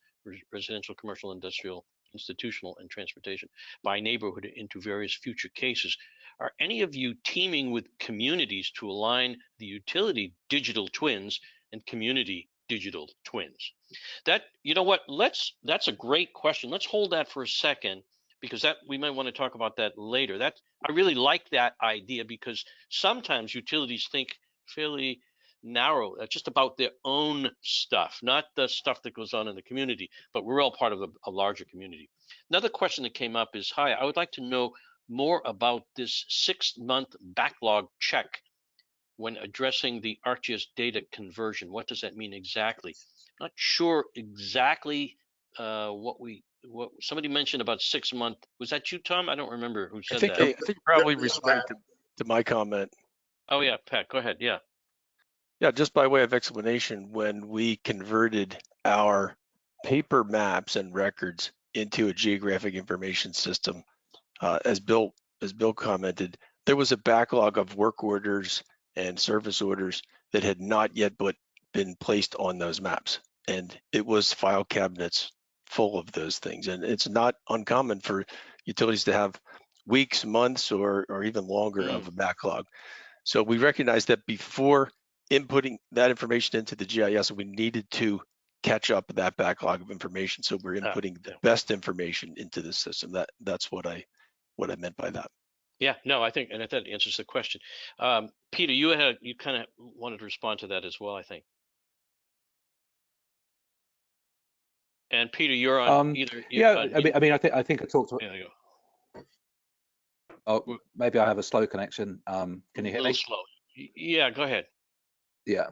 residential, commercial, industrial, institutional, and transportation, by neighborhood into various future cases. Are any of you teaming with communities to align the utility digital twins and community digital twins? That, you know what, that's a great question. Let's hold that for a second, because we might want to talk about that later. I really like that idea, because sometimes utilities think fairly narrow, just about their own stuff, not the stuff that goes on in the community, but we're all part of a larger community. Another question that came up is, hi, I would like to know more about this 6-month backlog check when addressing the ArcGIS data conversion. What does that mean exactly? Not sure exactly what somebody mentioned about 6 month. Was that you, Tom? I don't remember who said that. I think probably responding to my comment. Oh yeah, Pat, go ahead. Yeah, just by way of explanation, when we converted our paper maps and records into a geographic information system, as Bill commented, there was a backlog of work orders and service orders that had not yet been placed on those maps, and it was file cabinets full of those things. And it's not uncommon for utilities to have weeks, months, or even longer of a backlog. So we recognized that before inputting that information into the GIS, we needed to catch up that backlog of information. So we're inputting the best information into the system. That's what I meant by that. Yeah, no, I think, and that answers the question. Peter, you kind of wanted to respond to that as well, I think. And Peter, you're on either. Yeah, I mean, I think I talked to. There you go. Oh, maybe I have a slow connection. Can you hear me? A little slow. Yeah, go ahead. Yeah.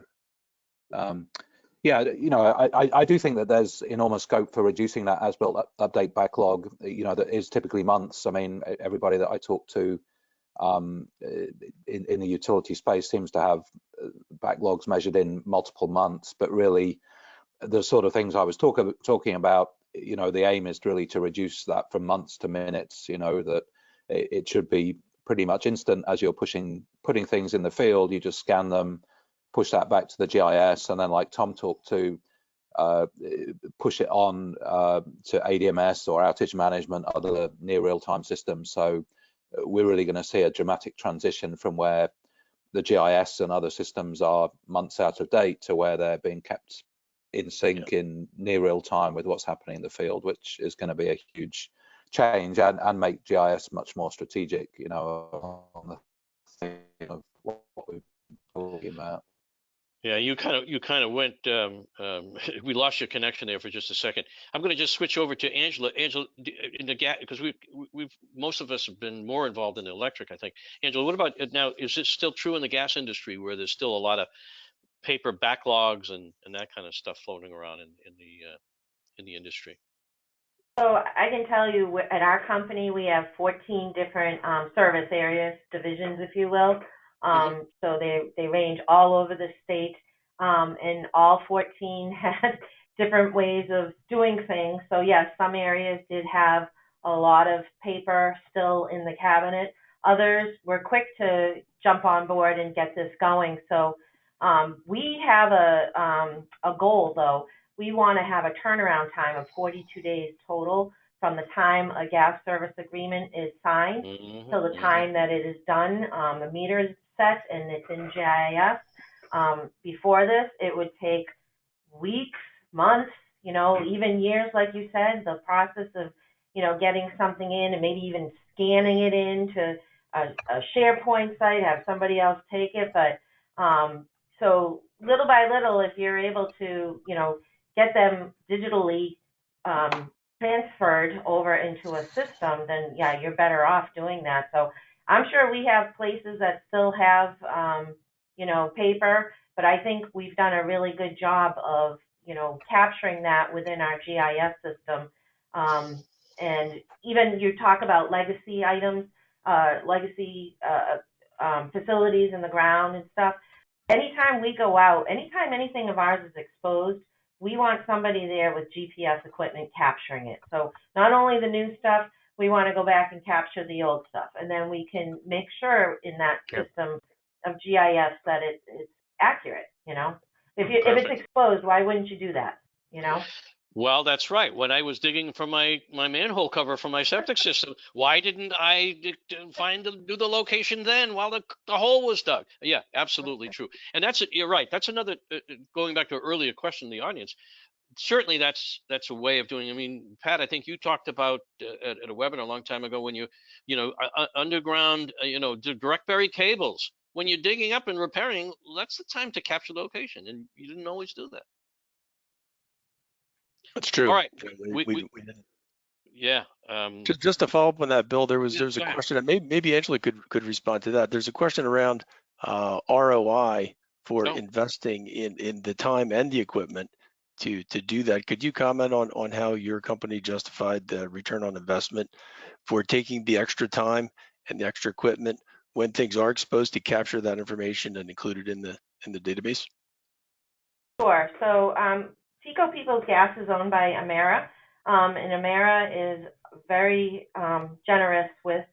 Yeah, you know, I do think that there's enormous scope for reducing that as-built update backlog, you know, that is typically months. I mean, everybody that I talk to in the utility space seems to have backlogs measured in multiple months, but really the sort of things I was talking about, you know, the aim is really to reduce that from months to minutes, you know, that it should be pretty much instant as you're putting things in the field. You just scan them, push that back to the GIS, and then, like Tom talked to, push it on to ADMS or outage management, other near real-time systems. So we're really going to see a dramatic transition from where the GIS and other systems are months out of date to where they're being kept in sync in near real time with what's happening in the field, which is going to be a huge change and make GIS much more strategic, you know, on the thing of what we're talking about. Yeah, you kind of went. We lost your connection there for just a second. I'm going to just switch over to Angela. Angela, in the gas, because we've most of us have been more involved in the electric, I think. Angela, what about now? Is it still true in the gas industry where there's still a lot of paper backlogs and that kind of stuff floating around in the industry? So I can tell you at our company, we have 14 different service areas, divisions, if you will. So they range all over the state, and all 14 had different ways of doing things. So yes, some areas did have a lot of paper still in the cabinet. Others were quick to jump on board and get this going. So we have a goal, though. We want to have a turnaround time of 42 days total from the time a gas service agreement is signed till the time that it is done. The meter is set and it's in GIS. Before this, it would take weeks, months, you know, even years, like you said. The process of, you know, getting something in and maybe even scanning it into a SharePoint site, have somebody else take it. But so little by little, if you're able to, you know, get them digitally transferred over into a system, then yeah, you're better off doing that. So I'm sure we have places that still have, you know, paper, but I think we've done a really good job of, you know, capturing that within our GIS system. And even you talk about legacy items, legacy facilities in the ground and stuff. Anytime we go out, anytime anything of ours is exposed, we want somebody there with GPS equipment capturing it. So not only the new stuff, we want to go back and capture the old stuff. And then we can make sure in that system of GIS that it's accurate, you know. If it's exposed, why wouldn't you do that, you know? Well, that's right. When I was digging for my manhole cover for my septic system, why didn't I do the location then while the hole was dug? Yeah, absolutely true. And that's it. You're right. That's another, going back to an earlier question in the audience. Certainly that's a way of doing. I mean, Pat, I think you talked about at a webinar a long time ago when you know, underground, you know, direct buried cables. When you're digging up and repairing, that's the time to capture the location, and you didn't always do that. That's true. All right. We didn't. Yeah. Just to follow up on that, Bill, there was a question that maybe Angela could respond to that. There's a question around ROI for investing in the time and the equipment to do that. Could you comment on how your company justified the return on investment for taking the extra time and the extra equipment when things are exposed to capture that information and include it in the database? Sure. So Seco Peoples Gas is owned by Emera, and Emera is very generous with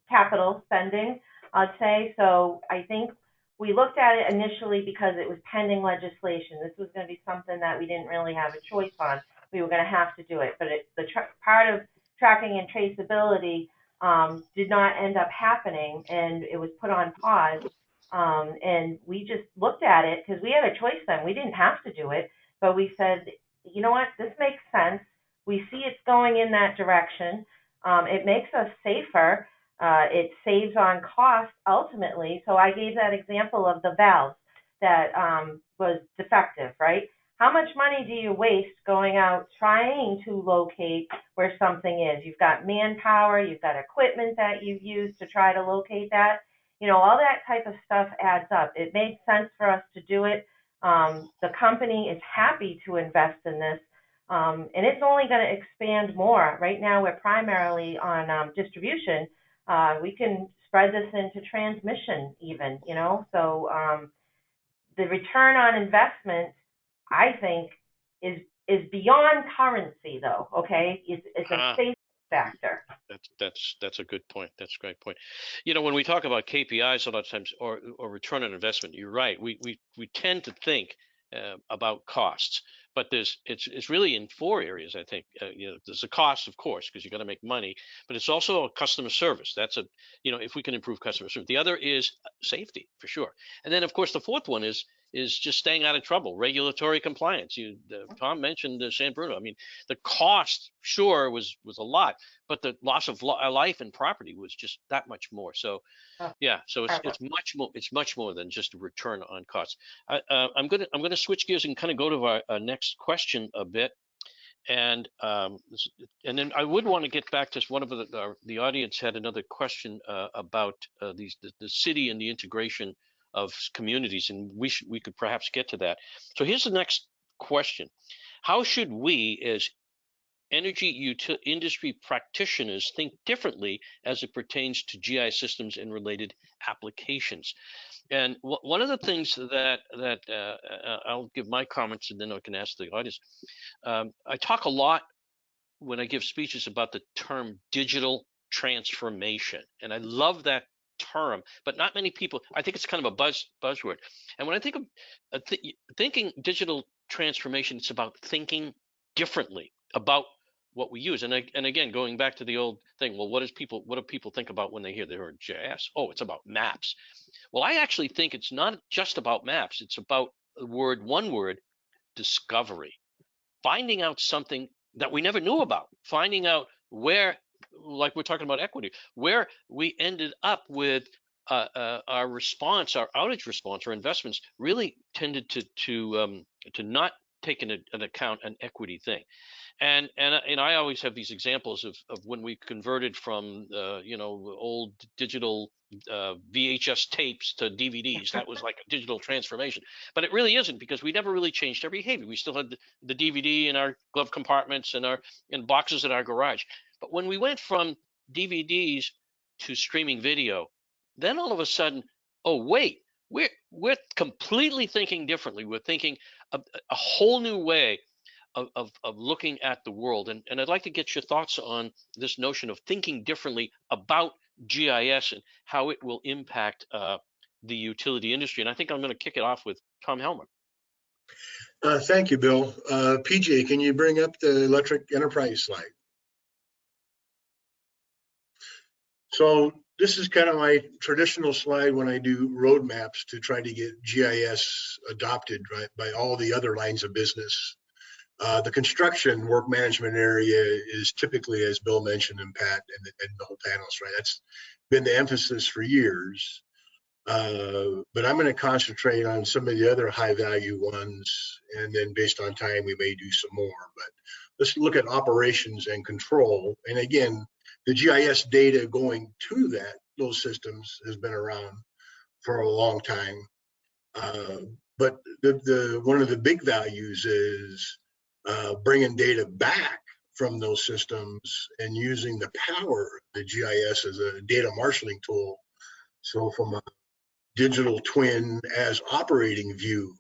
capital spending, I'd say. So I think we looked at it initially because it was pending legislation. This was going to be something that we didn't really have a choice on. We were going to have to do it. But the part of tracking and traceability did not end up happening, and it was put on pause. And we just looked at it because we had a choice then. We didn't have to do it, but we said, you know what, this makes sense. We see it's going in that direction. It makes us safer. It saves on cost ultimately. So I gave that example of the valves that was defective, right? How much money do you waste going out trying to locate where something is? You've got manpower, you've got equipment that you've used to try to locate that. You know, all that type of stuff adds up. It made sense for us to do it. The company is happy to invest in this, and it's only going to expand more. Right now, we're primarily on distribution. We can spread this into transmission even, you know. So the return on investment, I think, is beyond currency, though. Okay, it's a safety factor. That's a good point. That's a great point. You know, when we talk about KPIs a lot of times, or return on investment, you're right. We tend to think about costs, but it's really in four areas. I think you know, there's a cost, of course, because you got to make money, but it's also a customer service. That's if we can improve customer service. The other is safety, for sure, and then of course the fourth one is just staying out of trouble, regulatory compliance. Tom mentioned San Bruno. I mean, the cost sure was a lot, but the loss of life and property was just that much more. So yeah, so it's much more than just a return on costs. I'm gonna switch gears and kind of go to our next question a bit, and then I would want to get back to one of the audience had another question about the city and the integration of communities, and we could perhaps get to that. So here's the next question: how should we, as energy industry practitioners, think differently as it pertains to GIS systems and related applications? And one of the things that I'll give my comments, and then I can ask the audience. I talk a lot when I give speeches about the term digital transformation, and I love that term, but not many people. I think it's kind of a buzzword. And when I think of thinking digital transformation, it's about thinking differently about what we use. And again, going back to the old thing, well, what do people think about when they hear the word GIS? Oh, it's about maps. Well, I actually think it's not just about maps. It's about one word, discovery. Finding out something that we never knew about. Finding out where, like we're talking about equity, where we ended up with our outage response, our investments really tended to not take into account an equity thing. And I always have these examples of when we converted from old digital VHS tapes to DVDs. That was like a digital transformation, but it really isn't, because we never really changed our behavior. We still had the DVD in our glove compartments and in boxes in our garage. But when we went from DVDs to streaming video, then all of a sudden, oh wait, we're completely thinking differently. We're thinking a whole new way of looking at the world. And I'd like to get your thoughts on this notion of thinking differently about GIS and how it will impact the utility industry. And I think I'm going to kick it off with Tom Helmer. Thank you, Bill. PJ, can you bring up the electric enterprise slide? So this is kind of my traditional slide when I do roadmaps to try to get GIS adopted, right, by all the other lines of business. The construction work management area is typically, as Bill mentioned, and Pat and the whole panels, right? That's been the emphasis for years. But I'm going to concentrate on some of the other high value ones, and then based on time, we may do some more. But let's look at operations and control. And again, the GIS data going to those systems has been around for a long time. But one of the big values is bringing data back from those systems and using the power of the GIS as a data marshaling tool. So from a digital twin as operating view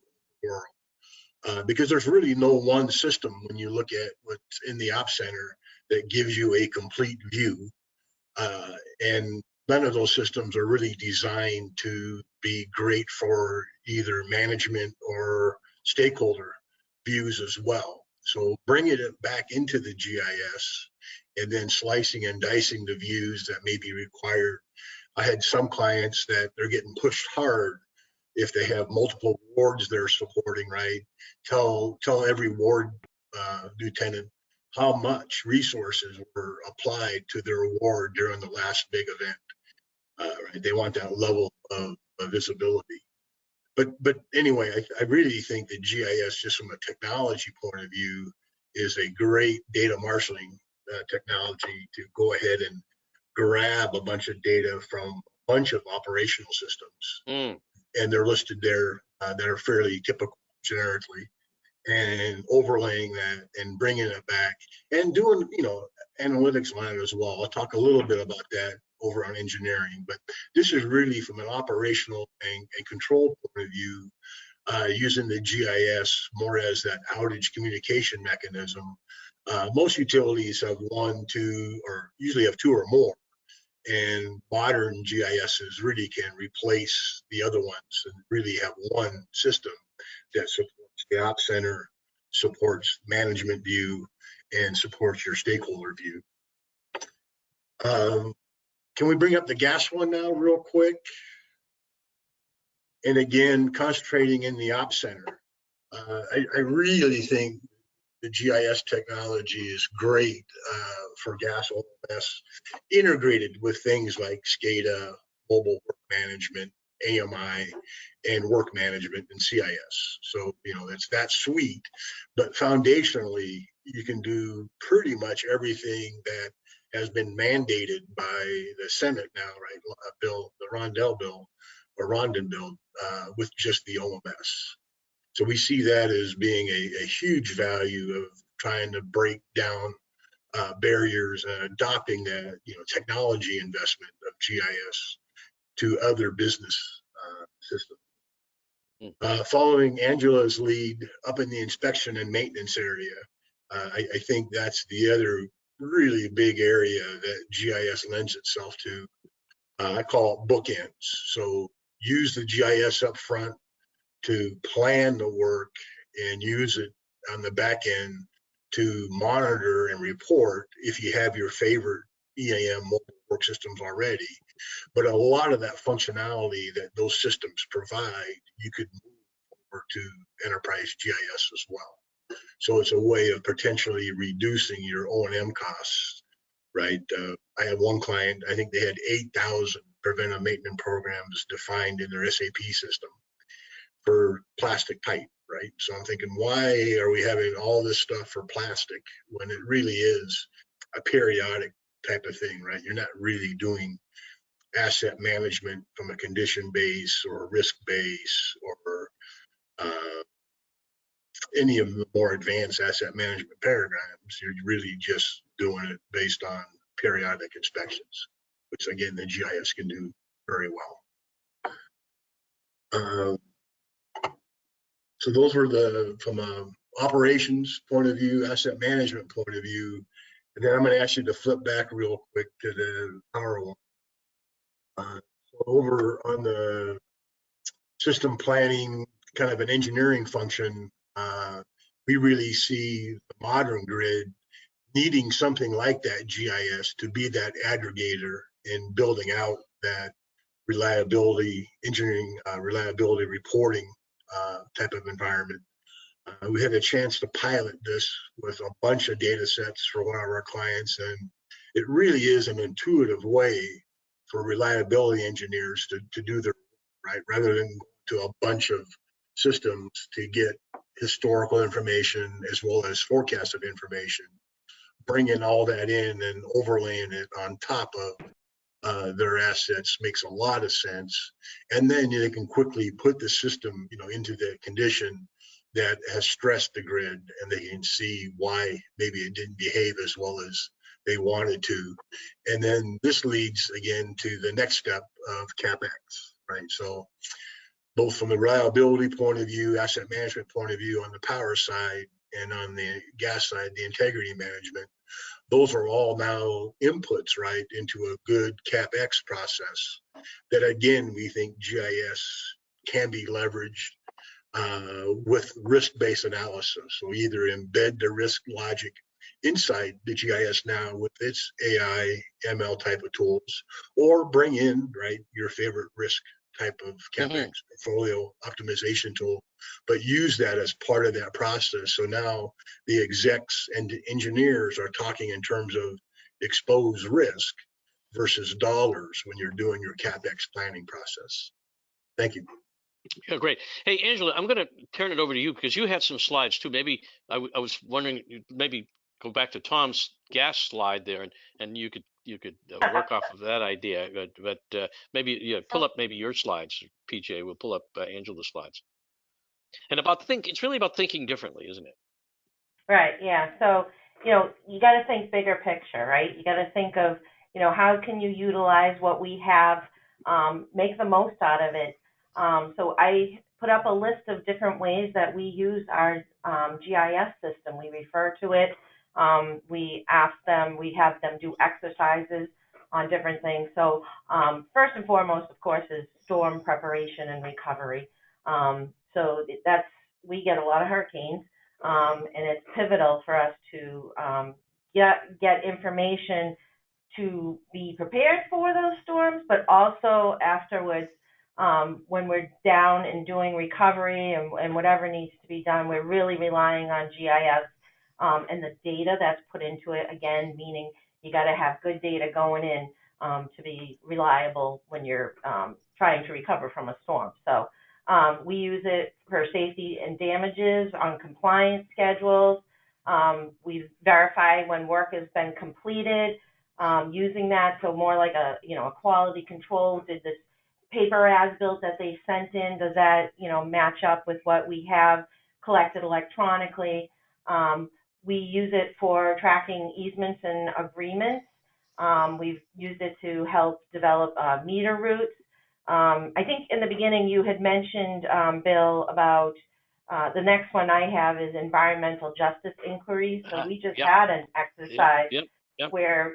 world, because there's really no one system when you look at what's in the op center that gives you a complete view. And none of those systems are really designed to be great for either management or stakeholder views as well. So bringing it back into the GIS and then slicing and dicing the views that may be required. I had some clients that they're getting pushed hard if they have multiple wards they're supporting, right? Tell every ward lieutenant how much resources were applied to their ward during the last big event. Right? They want that level of visibility. But anyway, I really think that GIS, just from a technology point of view, is a great data marshaling technology to go ahead and grab a bunch of data from a bunch of operational systems. And they're listed there that are fairly typical generically, and overlaying that and bringing it back and doing, analytics on it as well. I'll talk a little bit about that over on engineering, but this is really from an operational and control point of view, using the GIS more as that outage communication mechanism. Most utilities have one, two, or usually have two or more. And modern GISs really can replace the other ones and really have one system that supports the op center, supports management view, and supports your stakeholder view. Can we bring up the gas one now real quick? And again, concentrating in the op center. I really think the GIS technology is great for gas OMS, integrated with things like SCADA, mobile work management, AMI, and work management and CIS. So, it's that suite, but foundationally, you can do pretty much everything that has been mandated by the Senate now, right? Bill, the Rondell bill, or Rondon bill, with just the OMS. So we see that as being a huge value of trying to break down barriers and adopting that technology investment of GIS to other business systems. Following Angela's lead up in the inspection and maintenance area, I think that's the other really big area that GIS lends itself to. I call it bookends. So use the GIS up front to plan the work and use it on the back end to monitor and report if you have your favorite EAM mobile work systems already. But a lot of that functionality that those systems provide, you could move over to enterprise GIS as well. So it's a way of potentially reducing your O&M costs, right? I have one client, I think they had 8,000 preventive maintenance programs defined in their SAP system for plastic pipe, right? So I'm thinking, why are we having all this stuff for plastic when it really is a periodic type of thing, right? You're not really doing asset management from a condition base or risk base or any of the more advanced asset management paradigms. You're really just doing it based on periodic inspections, which again, the GIS can do very well. So those were from a operations point of view, asset management point of view. And then I'm going to ask you to flip back real quick to the power one. So over on the system planning, kind of an engineering function, we really see the modern grid needing something like that GIS to be that aggregator in building out that reliability, engineering, reliability reporting type of environment. We had a chance to pilot this with a bunch of data sets for one of our clients, and it really is an intuitive way for reliability engineers to do their work, right? Rather than to a bunch of systems to get historical information as well as forecasted information, bringing all that in and overlaying it on top of their assets makes a lot of sense. And then they can quickly put the system, into the condition that has stressed the grid, and they can see why maybe it didn't behave as well as they wanted to. And then this leads again to the next step of CapEx, right? So both from the reliability point of view, asset management point of view on the power side, and on the gas side, the integrity management, those are all now inputs, right, into a good CapEx process that, again, we think GIS can be leveraged with risk-based analysis. So either embed the risk logic inside the GIS now with its AI, ML type of tools, or bring in, right, your favorite risk type of CapEx portfolio optimization tool, but use that as part of that process. So now the execs and engineers are talking in terms of exposed risk versus dollars when you're doing your CapEx planning process. Thank you. Yeah, great. Hey, Angela, I'm going to turn it over to you because you had some slides too. Maybe I was wondering, maybe go back to Tom's gas slide there, and you could work off of that idea. But maybe pull up maybe your slides. PJ will pull up Angela's slides. And it's really about thinking differently, isn't it? Right. Yeah. So you got to think bigger picture, right? You got to think of how can you utilize what we have, make the most out of it. So I put up a list of different ways that we use our GIS system. We refer to it. We have them do exercises on different things. So first and foremost, of course, is storm preparation and recovery. So we get a lot of hurricanes, and it's pivotal for us to get information to be prepared for those storms, but also afterwards, when we're down and doing recovery and whatever needs to be done, we're really relying on GIS and the data that's put into it, again, meaning you got to have good data going in to be reliable when you're trying to recover from a storm. So we use it for safety and damages on compliance schedules. We verify when work has been completed using that. So more like a quality control. Did this paper as-built that they sent in, does that match up with what we have collected electronically? We use it for tracking easements and agreements. We've used it to help develop meter routes. I think in the beginning you had mentioned, Bill, about the next one I have is environmental justice inquiries. So we just had an exercise where,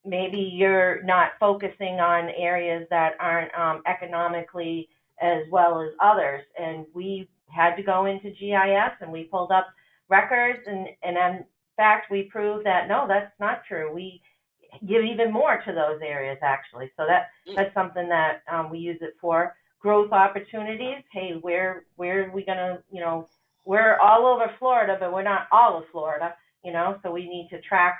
maybe you're not focusing on areas that aren't economically as well as others. And we had to go into GIS and we pulled up records. And in fact, we proved that, no, that's not true. We give even more to those areas, actually. So that's something that we use it for. Growth opportunities. Hey, where are we going to, we're all over Florida, but we're not all of Florida, so we need to track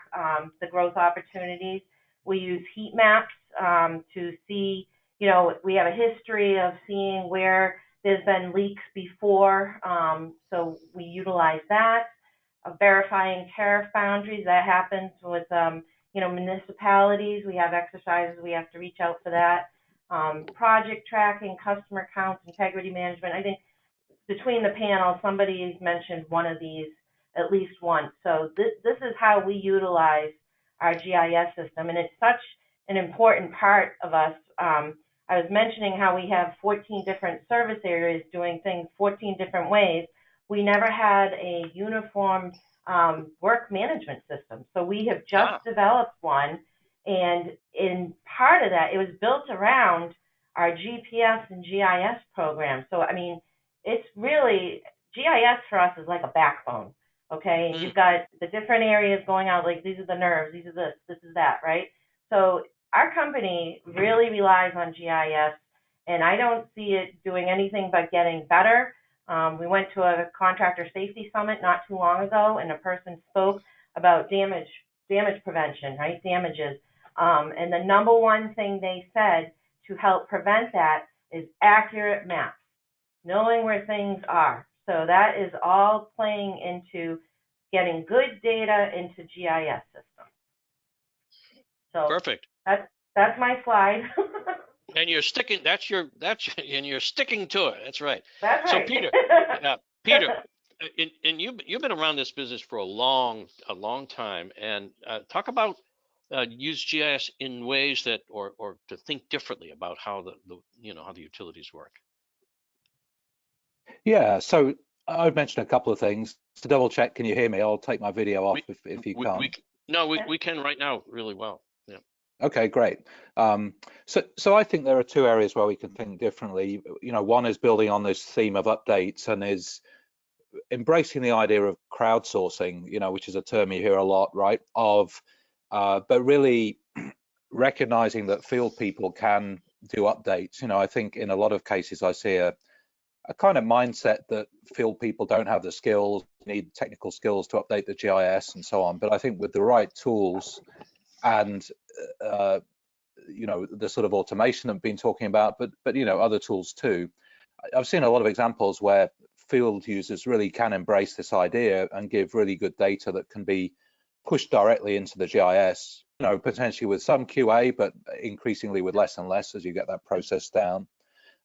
the growth opportunities. We use heat maps to see, we have a history of seeing where there's been leaks before, so we utilize that. Verifying tariff boundaries, that happens with, municipalities. We have exercises, we have to reach out for that. Project tracking, customer counts, integrity management. I think between the panel, somebody's mentioned one of these at least once. So this is how we utilize our GIS system, and it's such an important part of us. I was mentioning how we have 14 different service areas doing things 14 different ways. We never had a uniform work management system. So we have just developed one, and in part of that, it was built around our GPS and GIS program. So, I mean, it's really, GIS for us is like a backbone. Okay, and you've got the different areas going out, like these are the nerves, these are this is that, right? So our company really relies on GIS, and I don't see it doing anything but getting better. We went to a contractor safety summit not too long ago, and a person spoke about damage prevention, right? Damages. And the number one thing they said to help prevent that is accurate maps, knowing where things are. So that is all playing into getting good data into GIS system. So perfect. That's my slide. And you're sticking. And you're sticking to it. That's right. That's right. So Peter, and you've been around this business for a long time, and talk about use GIS in ways that, or to think differently about how how the utilities work. Yeah, so I would mention a couple of things. To double check, can you hear me? I'll take my video off if you can't. We can right now really well. Yeah. Okay, great. So I think there are two areas where we can think differently. One is building on this theme of updates, and is embracing the idea of crowdsourcing, you know, which is a term you hear a lot, right? But really recognizing that field people can do updates. You know, I think in a lot of cases I see a kind of mindset that field people don't have the skills, need technical skills to update the GIS and so on. But I think with the right tools and you know, the sort of automation I've been talking about, but you know, other tools too. I've seen a lot of examples where field users really can embrace this idea and give really good data that can be pushed directly into the GIS, you know, potentially with some QA, but increasingly with less and less as you get that process down.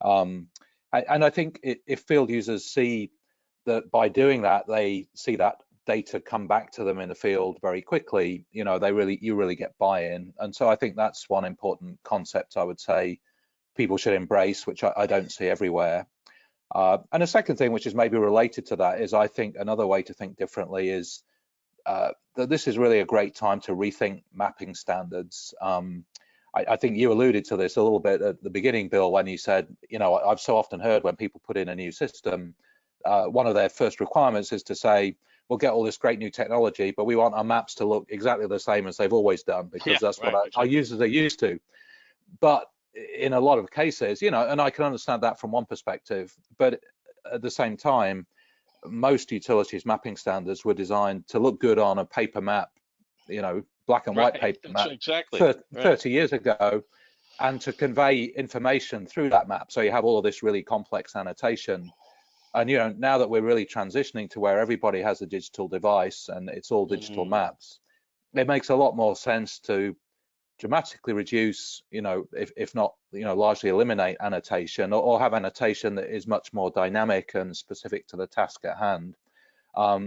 And I think if field users see that by doing that, they see that data come back to them in the field very quickly, you know, you really get buy-in. And so I think that's one important concept I would say people should embrace, which I don't see everywhere. And a second thing, which is maybe related to that, is I think another way to think differently is that this is really a great time to rethink mapping standards. I think you alluded to this a little bit at the beginning, Bill, when you said, you know, I've so often heard when people put in a new system, one of their first requirements is to say, we'll get all this great new technology, but we want our maps to look exactly the same as they've always done, because that's what our users are used to. But in a lot of cases, you know, and I can understand that from one perspective, but at the same time, most utilities mapping standards were designed to look good on a paper map, you know, black and white paper map 30 years ago, and to convey information through that map. So you have all of this really complex annotation. And, you know, now that we're really transitioning to where everybody has a digital device and it's all digital maps, it makes a lot more sense to dramatically reduce, you know, if not, you know, largely eliminate annotation, or have annotation that is much more dynamic and specific to the task at hand.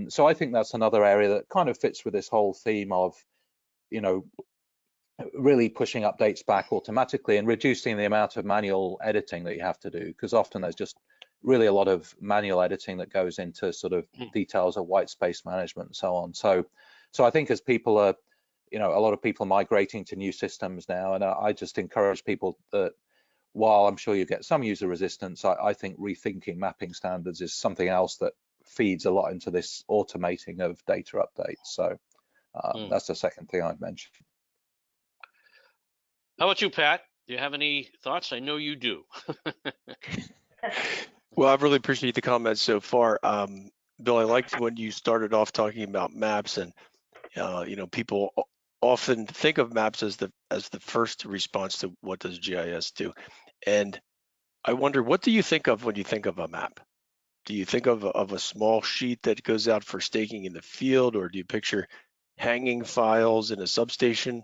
So I think that's another area that kind of fits with this whole theme of, you know, really pushing updates back automatically and reducing the amount of manual editing that you have to do, because often there's just really a lot of manual editing that goes into sort of details of white space management and so on. So I think as people are, you know, a lot of people migrating to new systems now, and I just encourage people that while I'm sure you get some user resistance, I think rethinking mapping standards is something else that feeds a lot into this automating of data updates. So that's the second thing I'd mention. How about you, Pat? Do you have any thoughts? I know you do. Well, I really appreciate the comments so far. Bill, I liked when you started off talking about maps, and you know, people often think of maps as the first response to what does GIS do. And I wonder, what do you think of when you think of a map? Do you think of a small sheet that goes out for staking in the field, or do you picture hanging files in a substation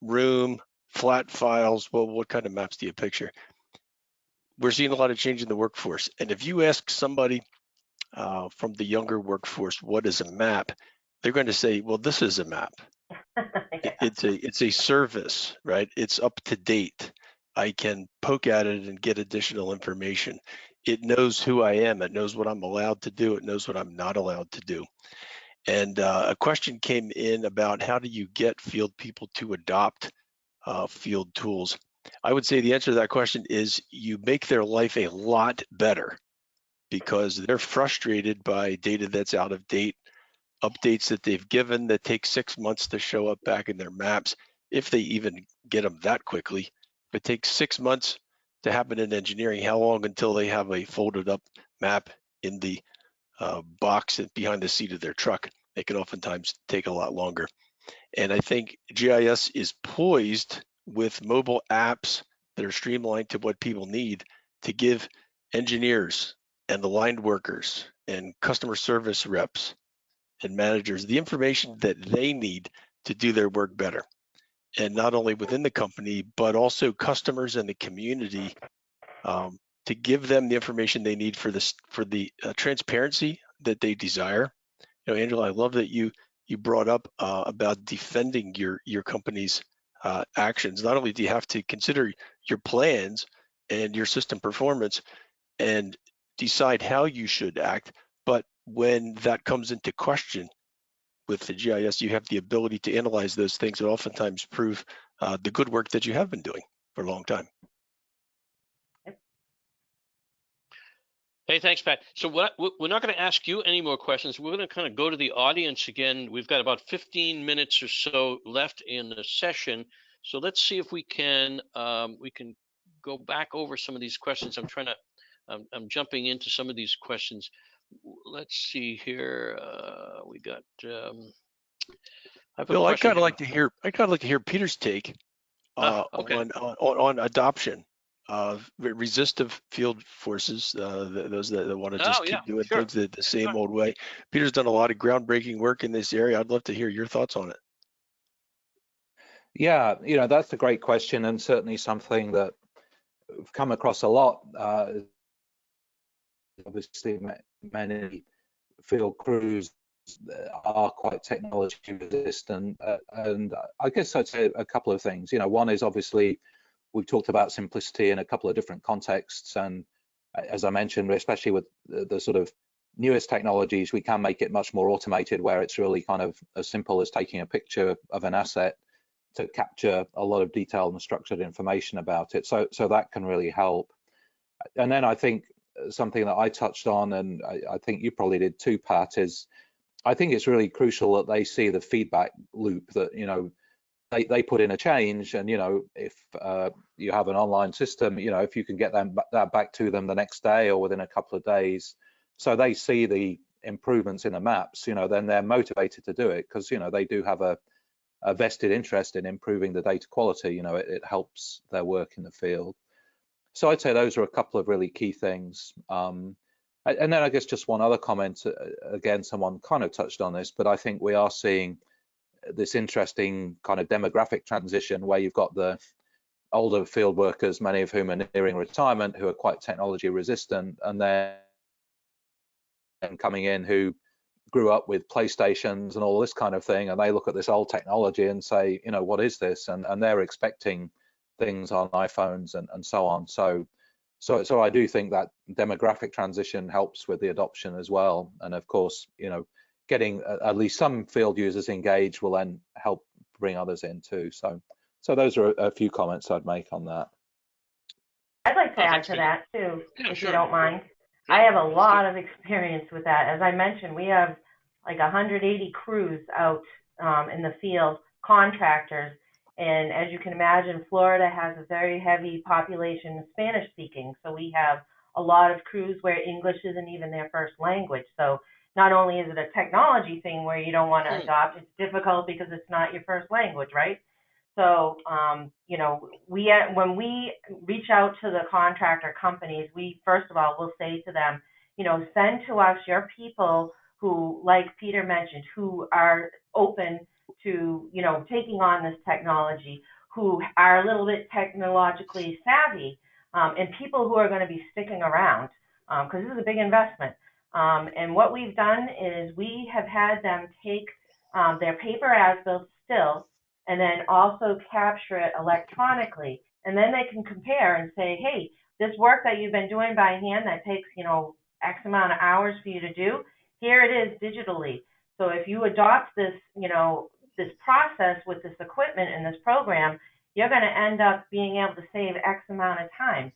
room, flat files? Well, what kind of maps do you picture? We're seeing a lot of change in the workforce. And if you ask somebody from the younger workforce, what is a map? They're going to say, well, this is a map. It's a service, right? It's up to date. I can poke at it and get additional information. It knows who I am. It knows what I'm allowed to do. It knows what I'm not allowed to do. And a question came in about how do you get field people to adopt field tools? I would say the answer to that question is you make their life a lot better, because they're frustrated by data that's out of date, updates that they've given that take 6 months to show up back in their maps, if they even get them that quickly. If it takes 6 months to happen in engineering, how long until they have a folded up map in the box behind the seat of their truck? It can oftentimes take a lot longer. And I think GIS is poised with mobile apps that are streamlined to what people need to give engineers and the line workers and customer service reps and managers the information that they need to do their work better. And not only within the company, but also customers and the community, to give them the information they need for the transparency that they desire. You know, Angela, I love that you brought up about defending your company's actions. Not only do you have to consider your plans and your system performance and decide how you should act, but when that comes into question with the GIS, you have the ability to analyze those things and oftentimes prove the good work that you have been doing for a long time. Hey, thanks, Pat. So we're not going to ask you any more questions. We're going to kind of go to the audience again. We've got about 15 minutes or so left in the session. So let's see if we can go back over some of these questions. I'm jumping into some of these questions. Let's see here. We got. I have a Bill, question. I'd kind of like to hear Peter's take Okay. on adoption of resistive field forces, those that want to just keep doing things the same old way. Peter's done a lot of groundbreaking work in this area. I'd love to hear your thoughts on it. Yeah, that's a great question, and certainly something that we've come across a lot. Obviously, many field crews are quite technology resistant, and I guess I'd say a couple of things. One is obviously we've talked about simplicity in a couple of different contexts, and as I mentioned, especially with the sort of newest technologies, we can make it much more automated, where it's really kind of as simple as taking a picture of an asset to capture a lot of detailed and structured information about it. So that can really help. And then I think something that I touched on, and I think you probably did too, Pat, is I think it's really crucial that they see the feedback loop, that they put in a change, and if you have an online system, if you can get that back to them the next day or within a couple of days, so they see the improvements in the maps, then they're motivated to do it, because they do have a vested interest in improving the data quality. It helps their work in the field. So I'd say those are a couple of really key things. And then I guess just one other comment, again, someone kind of touched on this, but I think we are seeing this interesting kind of demographic transition, where you've got the older field workers, many of whom are nearing retirement, who are quite technology resistant, and then coming in who grew up with PlayStations and all this kind of thing, and they look at this old technology and say, what is this? And they're expecting things on iPhones and so on. So I do think that demographic transition helps with the adoption as well. And of course, getting at least some field users engaged will then help bring others in too. So those are a few comments I'd make on that. I'd like to add to that too, if you don't mind. I have a lot of experience with that. As I mentioned, we have like 180 crews out in the field, contractors. And as you can imagine, Florida has a very heavy population of Spanish speaking. So we have a lot of crews where English isn't even their first language. So not only is it a technology thing where you don't want to adopt, it's difficult because it's not your first language, right? So, when we reach out to the contractor companies, we first of all will say to them, send to us your people who, like Peter mentioned, who are open to, taking on this technology, who are a little bit technologically savvy, and people who are going to be sticking around, because this is a big investment. And what we've done is we have had them take their paper as-built still, and then also capture it electronically. And then they can compare and say, hey, this work that you've been doing by hand that takes, X amount of hours for you to do, here it is digitally. So if you adopt this, this process with this equipment and this program, you're going to end up being able to save X amount of time.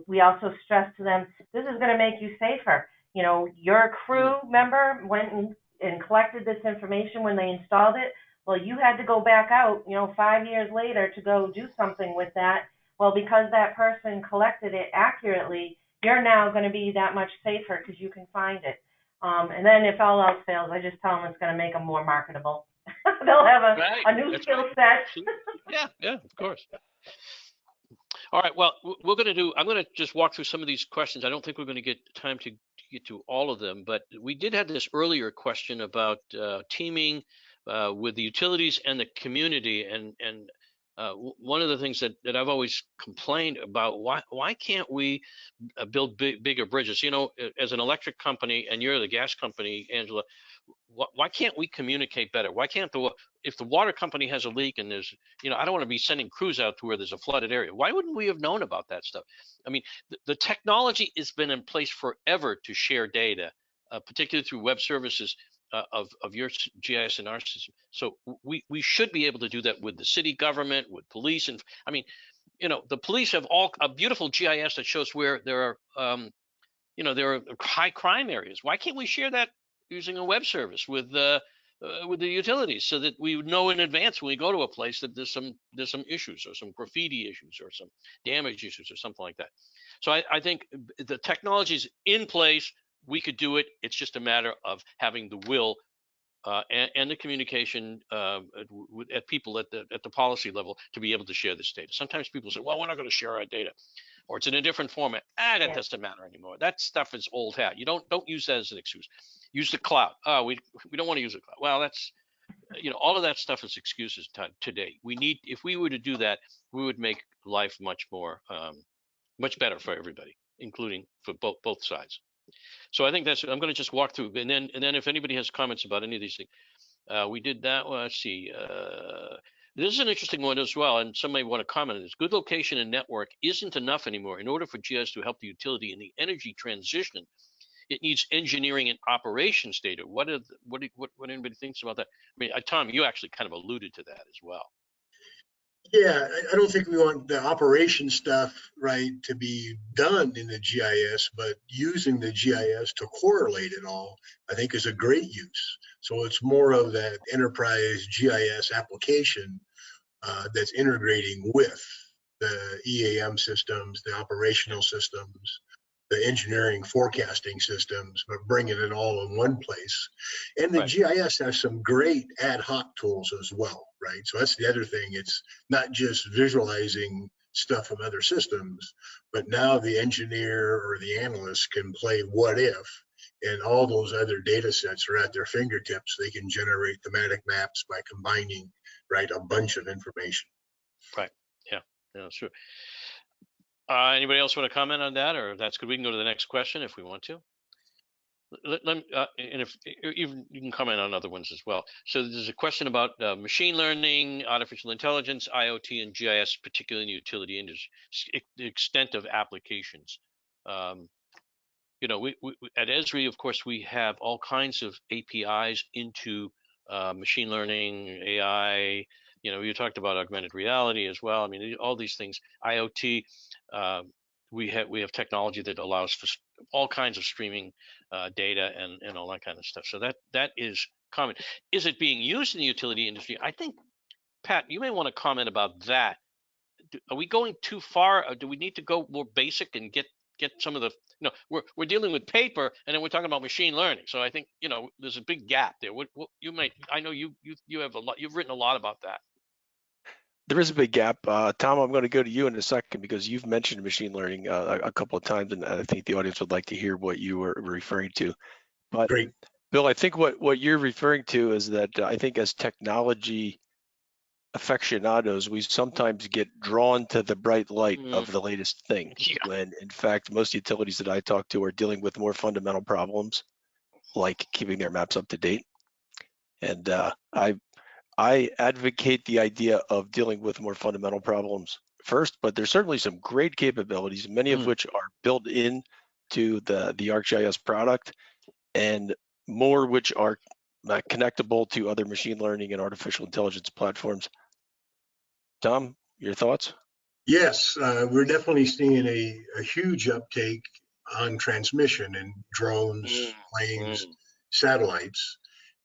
We also stress to them, this is going to make you safer. Your crew member went and collected this information when they installed it. Well, you had to go back out, 5 years later to go do something with that. Well, because that person collected it accurately, you're now going to be that much safer because you can find it. And then if all else fails, I just tell them it's going to make them more marketable. They'll have a new skill set. Yeah, of course. All right, well, I'm going to just walk through some of these questions. I don't think we're going to get time to get to all of them, but we did have this earlier question about teaming with the utilities and the community, and one of the things that I've always complained about, why can't we build bigger bridges? As an electric company, and you're the gas company, Angela, why can't we communicate better? Why can't if the water company has a leak and there's, I don't want to be sending crews out to where there's a flooded area. Why wouldn't we have known about that stuff? I mean, the technology has been in place forever to share data, particularly through web services of your GIS and our system. So we should be able to do that with the city government, with police. And I mean, the police have a beautiful GIS that shows where there are there are high crime areas. Why can't we share that using a web service with the utilities, so that we would know in advance when we go to a place that there's some issues, or some graffiti issues, or some damage issues, or something like that. So I think the technology's in place. We could do it. It's just a matter of having the will and the communication at people at the policy level to be able to share this data. Sometimes people say, well, we're not going to share our data, or it's in a different format. That doesn't matter anymore. That stuff is old hat. You don't use that as an excuse. Use the cloud. We don't want to use the cloud. Well, that's, all of that stuff is excuses today. If we were to do that, we would make life much better for everybody, including for both sides. So I think I'm going to just walk through, and then if anybody has comments about any of these things, we did that. Well, let's see. This is an interesting one as well, and somebody want to comment on this. Good location and network isn't enough anymore. In order for GIS to help the utility in the energy transition, it needs engineering and operations data. What anybody thinks about that? I mean, Tom, you actually kind of alluded to that as well. Yeah, I don't think we want the operation stuff, right, to be done in the GIS, but using the GIS to correlate it all, I think, is a great use. So it's more of that enterprise GIS application that's integrating with the EAM systems, the operational systems, the engineering forecasting systems, but bringing it all in one place. And the GIS has some great ad hoc tools as well, right? So that's the other thing. It's not just visualizing stuff from other systems, but now the engineer or the analyst can play what if, and all those other data sets are at their fingertips. They can generate thematic maps by combining, right, a bunch of information. Right. Yeah, that's true. Anybody else want to comment on that, or that's good? We can go to the next question if we want to. And if even you can comment on other ones as well. So there's a question about machine learning, artificial intelligence, IoT, and GIS, particularly in the utility industry, the extent of applications. We at Esri, of course, we have all kinds of APIs into machine learning, AI. You talked about augmented reality as well. I mean, all these things, IoT. We have technology that allows for all kinds of streaming data and all that kind of stuff. So that is common. Is it being used in the utility industry? I think, Pat, you may want to comment about that. Are we going too far? Or do we need to go more basic and get some of the? We're dealing with paper, and then we're talking about machine learning. So I think there's a big gap there. What you might? I know you have a lot. You've written a lot about that. There is a big gap. Tom, I'm going to go to you in a second because you've mentioned machine learning a couple of times, and I think the audience would like to hear what you were referring to. But Great. Bill, I think what you're referring to is that I think as technology aficionados, we sometimes get drawn to the bright light of the latest thing, when in fact most utilities that I talk to are dealing with more fundamental problems, like keeping their maps up to date. And I advocate the idea of dealing with more fundamental problems first, but there's certainly some great capabilities, many of which are built in to the ArcGIS product, and more which are connectable to other machine learning and artificial intelligence platforms. Tom, your thoughts? Yes, we're definitely seeing a huge uptake on transmission in drones, planes, satellites.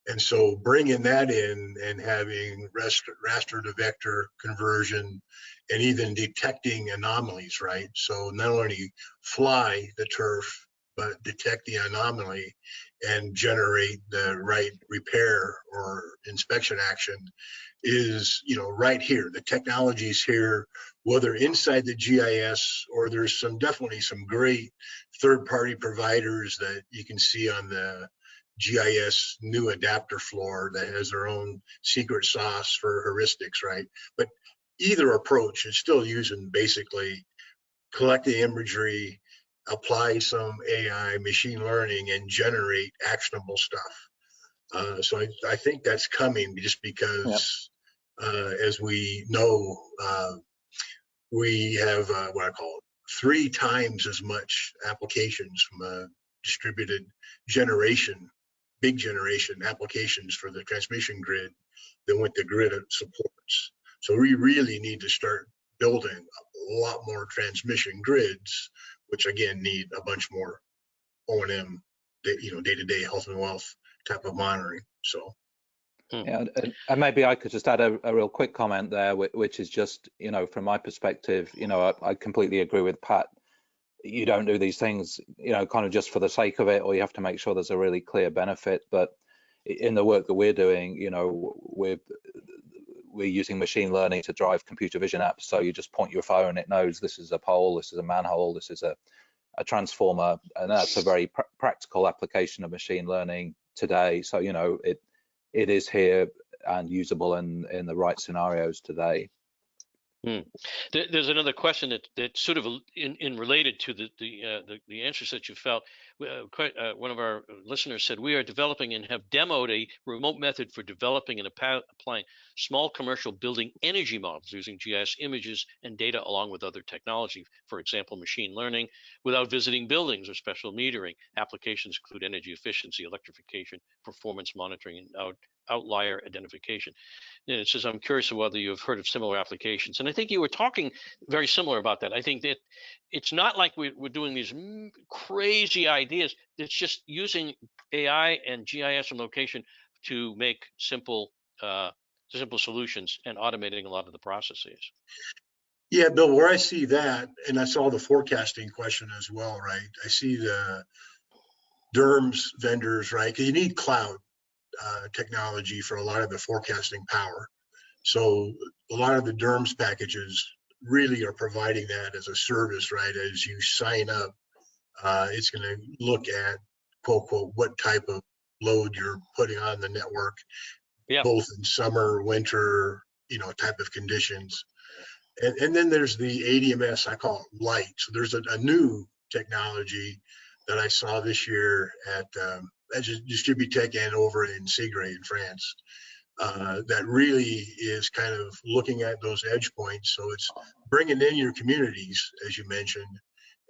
And so bringing that in and having raster to vector conversion and even detecting anomalies, right? So not only fly the turf, but detect the anomaly and generate the right repair or inspection action is, right here. The technology is here, whether inside the GIS or there's definitely some great third-party providers that you can see on the GIS new adapter floor that has their own secret sauce for heuristics, right? But either approach is still using basically collect the imagery, apply some AI machine learning, and generate actionable stuff. So I think that's coming just because, as we know, we have what I call 3 times as much applications from a distributed generation, big generation applications for the transmission grid than what the grid supports. So we really need to start building a lot more transmission grids, which again need a bunch more O&M, day-to-day health and wealth type of monitoring. So. Yeah, and maybe I could just add a real quick comment there, which is just, from my perspective, I completely agree with Pat. You don't do these things, kind of just for the sake of it, or you have to make sure there's a really clear benefit. But in the work that we're doing, we're using machine learning to drive computer vision apps. So you just point your phone, it knows this is a pole, this is a manhole, this is a transformer, and that's a very practical application of machine learning today. So, it is here and usable in the right scenarios today. There's another question that's sort of in related to the answers that you felt. One of our listeners said, we are developing and have demoed a remote method for developing and applying small commercial building energy models using GIS images and data along with other technology, for example, machine learning, without visiting buildings or special metering. Applications include energy efficiency, electrification, performance monitoring, and outlier identification. And it says, I'm curious whether you have heard of similar applications. And I think you were talking very similar about that. I think that it's not like we're doing these crazy ideas. It's just using AI and GIS and location to make simple solutions and automating a lot of the processes. Yeah, Bill, where I see that, and I saw the forecasting question as well, right? I see the DERMS vendors, right? Because you need cloud technology for a lot of the forecasting power. So a lot of the DERMS packages really are providing that as a service, right? As you sign up, it's going to look at, quote, quote, what type of load you're putting on the network, both in summer, winter, type of conditions. And then there's the ADMS, I call it light. So there's a new technology that I saw this year at Distributech and over in Segré in France, that really is kind of looking at those edge points. So it's bringing in your communities, as you mentioned,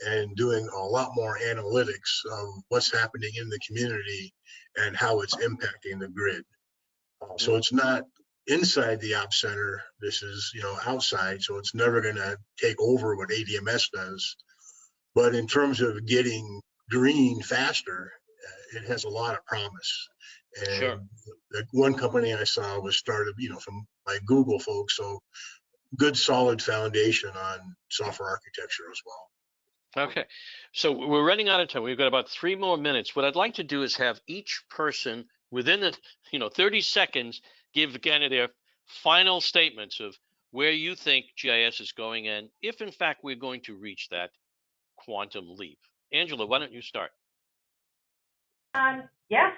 and doing a lot more analytics of what's happening in the community and how it's impacting the grid. So it's not inside the op center. This is, outside. So it's never going to take over what ADMS does. But in terms of getting green faster, it has a lot of promise. And sure. The one company I saw was started, from my Google folks. So good, solid foundation on software architecture as well. Okay, so we're running out of time. We've got about 3 more minutes. What I'd like to do is have each person within the 30 seconds give kind of their final statements of where you think GIS is going and if in fact we're going to reach that quantum leap. Angela, why don't you start? Yes,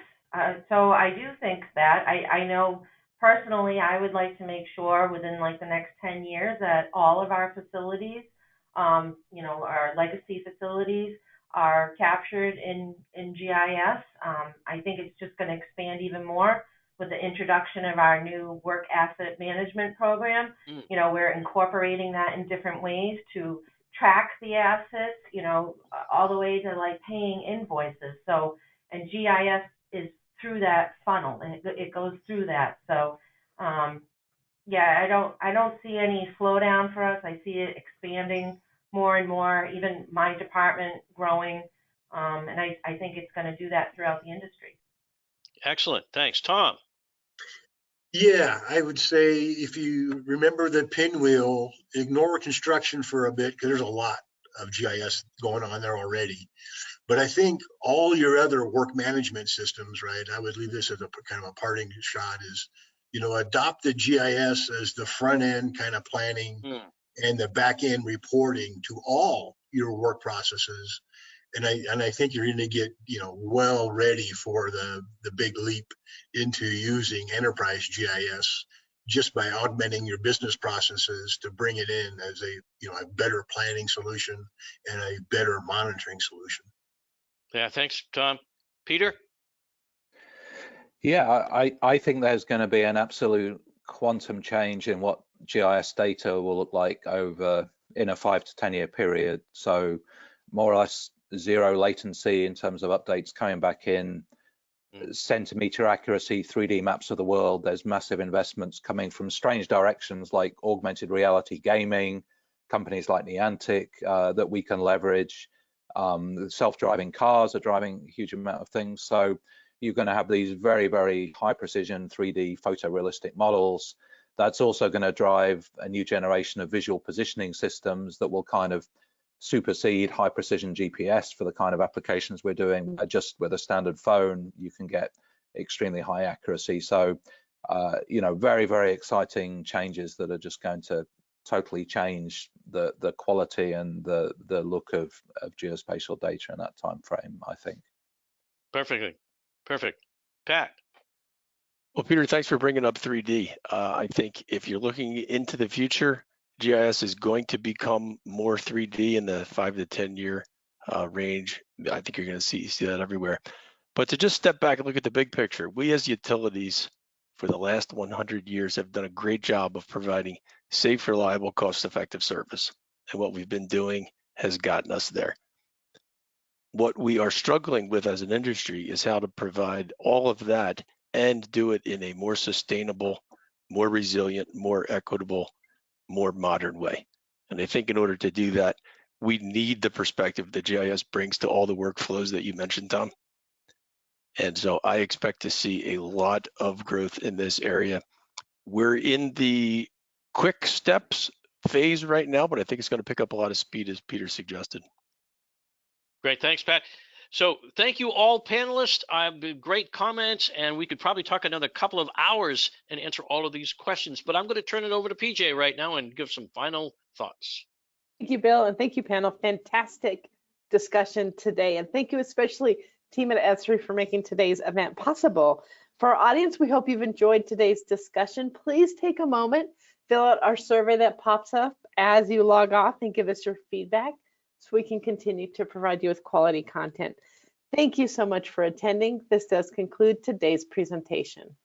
so I do think that. I know personally I would like to make sure within the next 10 years that all of our facilities, our legacy facilities are captured in GIS. I think it's just going to expand even more with the introduction of our new work asset management program. We're incorporating that in different ways to track the assets, all the way to paying invoices. So, and GIS is through that funnel, and it goes through that. So, yeah, I don't see any slowdown for us. I see it expanding more and more, even my department growing, and I think it's going to do that throughout the industry. Excellent, thanks. Tom? Yeah, I would say if you remember the pinwheel, ignore construction for a bit because there's a lot of GIS going on there already. But I think all your other work management systems, right? I would leave this as a kind of a parting shot is, adopt the GIS as the front end kind of planning and the back end reporting to all your work processes. And I think you're going to get, well ready for the big leap into using enterprise GIS just by augmenting your business processes to bring it in as a better planning solution and a better monitoring solution. Yeah, thanks, Tom. Peter? Yeah, I think there's going to be an absolute quantum change in what GIS data will look like in a 5 to 10 year period. So more or less zero latency in terms of updates coming back in, centimeter accuracy, 3D maps of the world. There's massive investments coming from strange directions like augmented reality gaming, companies like Niantic that we can leverage. Self-driving cars are driving a huge amount of things. So you're going to have these very, very high precision 3D photorealistic models. That's also going to drive a new generation of visual positioning systems that will kind of supersede high precision GPS for the kind of applications we're doing. Just with a standard phone, you can get extremely high accuracy. So, you know, very, very exciting changes that are just going to totally change the quality and the look of geospatial data in that time frame, I think. Perfectly. Perfect. Pat. Well, Peter, thanks for bringing up 3D. I think if you're looking into the future, GIS is going to become more 3D in the 5 to 10 year range. I think you're going to see that everywhere. But to just step back and look at the big picture, we as utilities for the last 100 years have done a great job of providing safe, reliable, cost-effective service. And what we've been doing has gotten us there. What we are struggling with as an industry is how to provide all of that and do it in a more sustainable, more resilient, more equitable, more modern way. And I think in order to do that, we need the perspective that GIS brings to all the workflows that you mentioned, Tom. And so I expect to see a lot of growth in this area. We're in the quick steps phase right now, but I think it's going to pick up a lot of speed, as Peter suggested. Great, thanks, Pat. So thank you all panelists. Great comments, and we could probably talk another couple of hours and answer all of these questions, but I'm going to turn it over to PJ right now and give some final thoughts. Thank you, Bill, and thank you, panel. Fantastic discussion today, and thank you especially team at Esri for making today's event possible. For our audience, we hope you've enjoyed today's discussion. Please take a moment, fill out our survey that pops up as you log off and give us your feedback so we can continue to provide you with quality content. Thank you so much for attending. This does conclude today's presentation.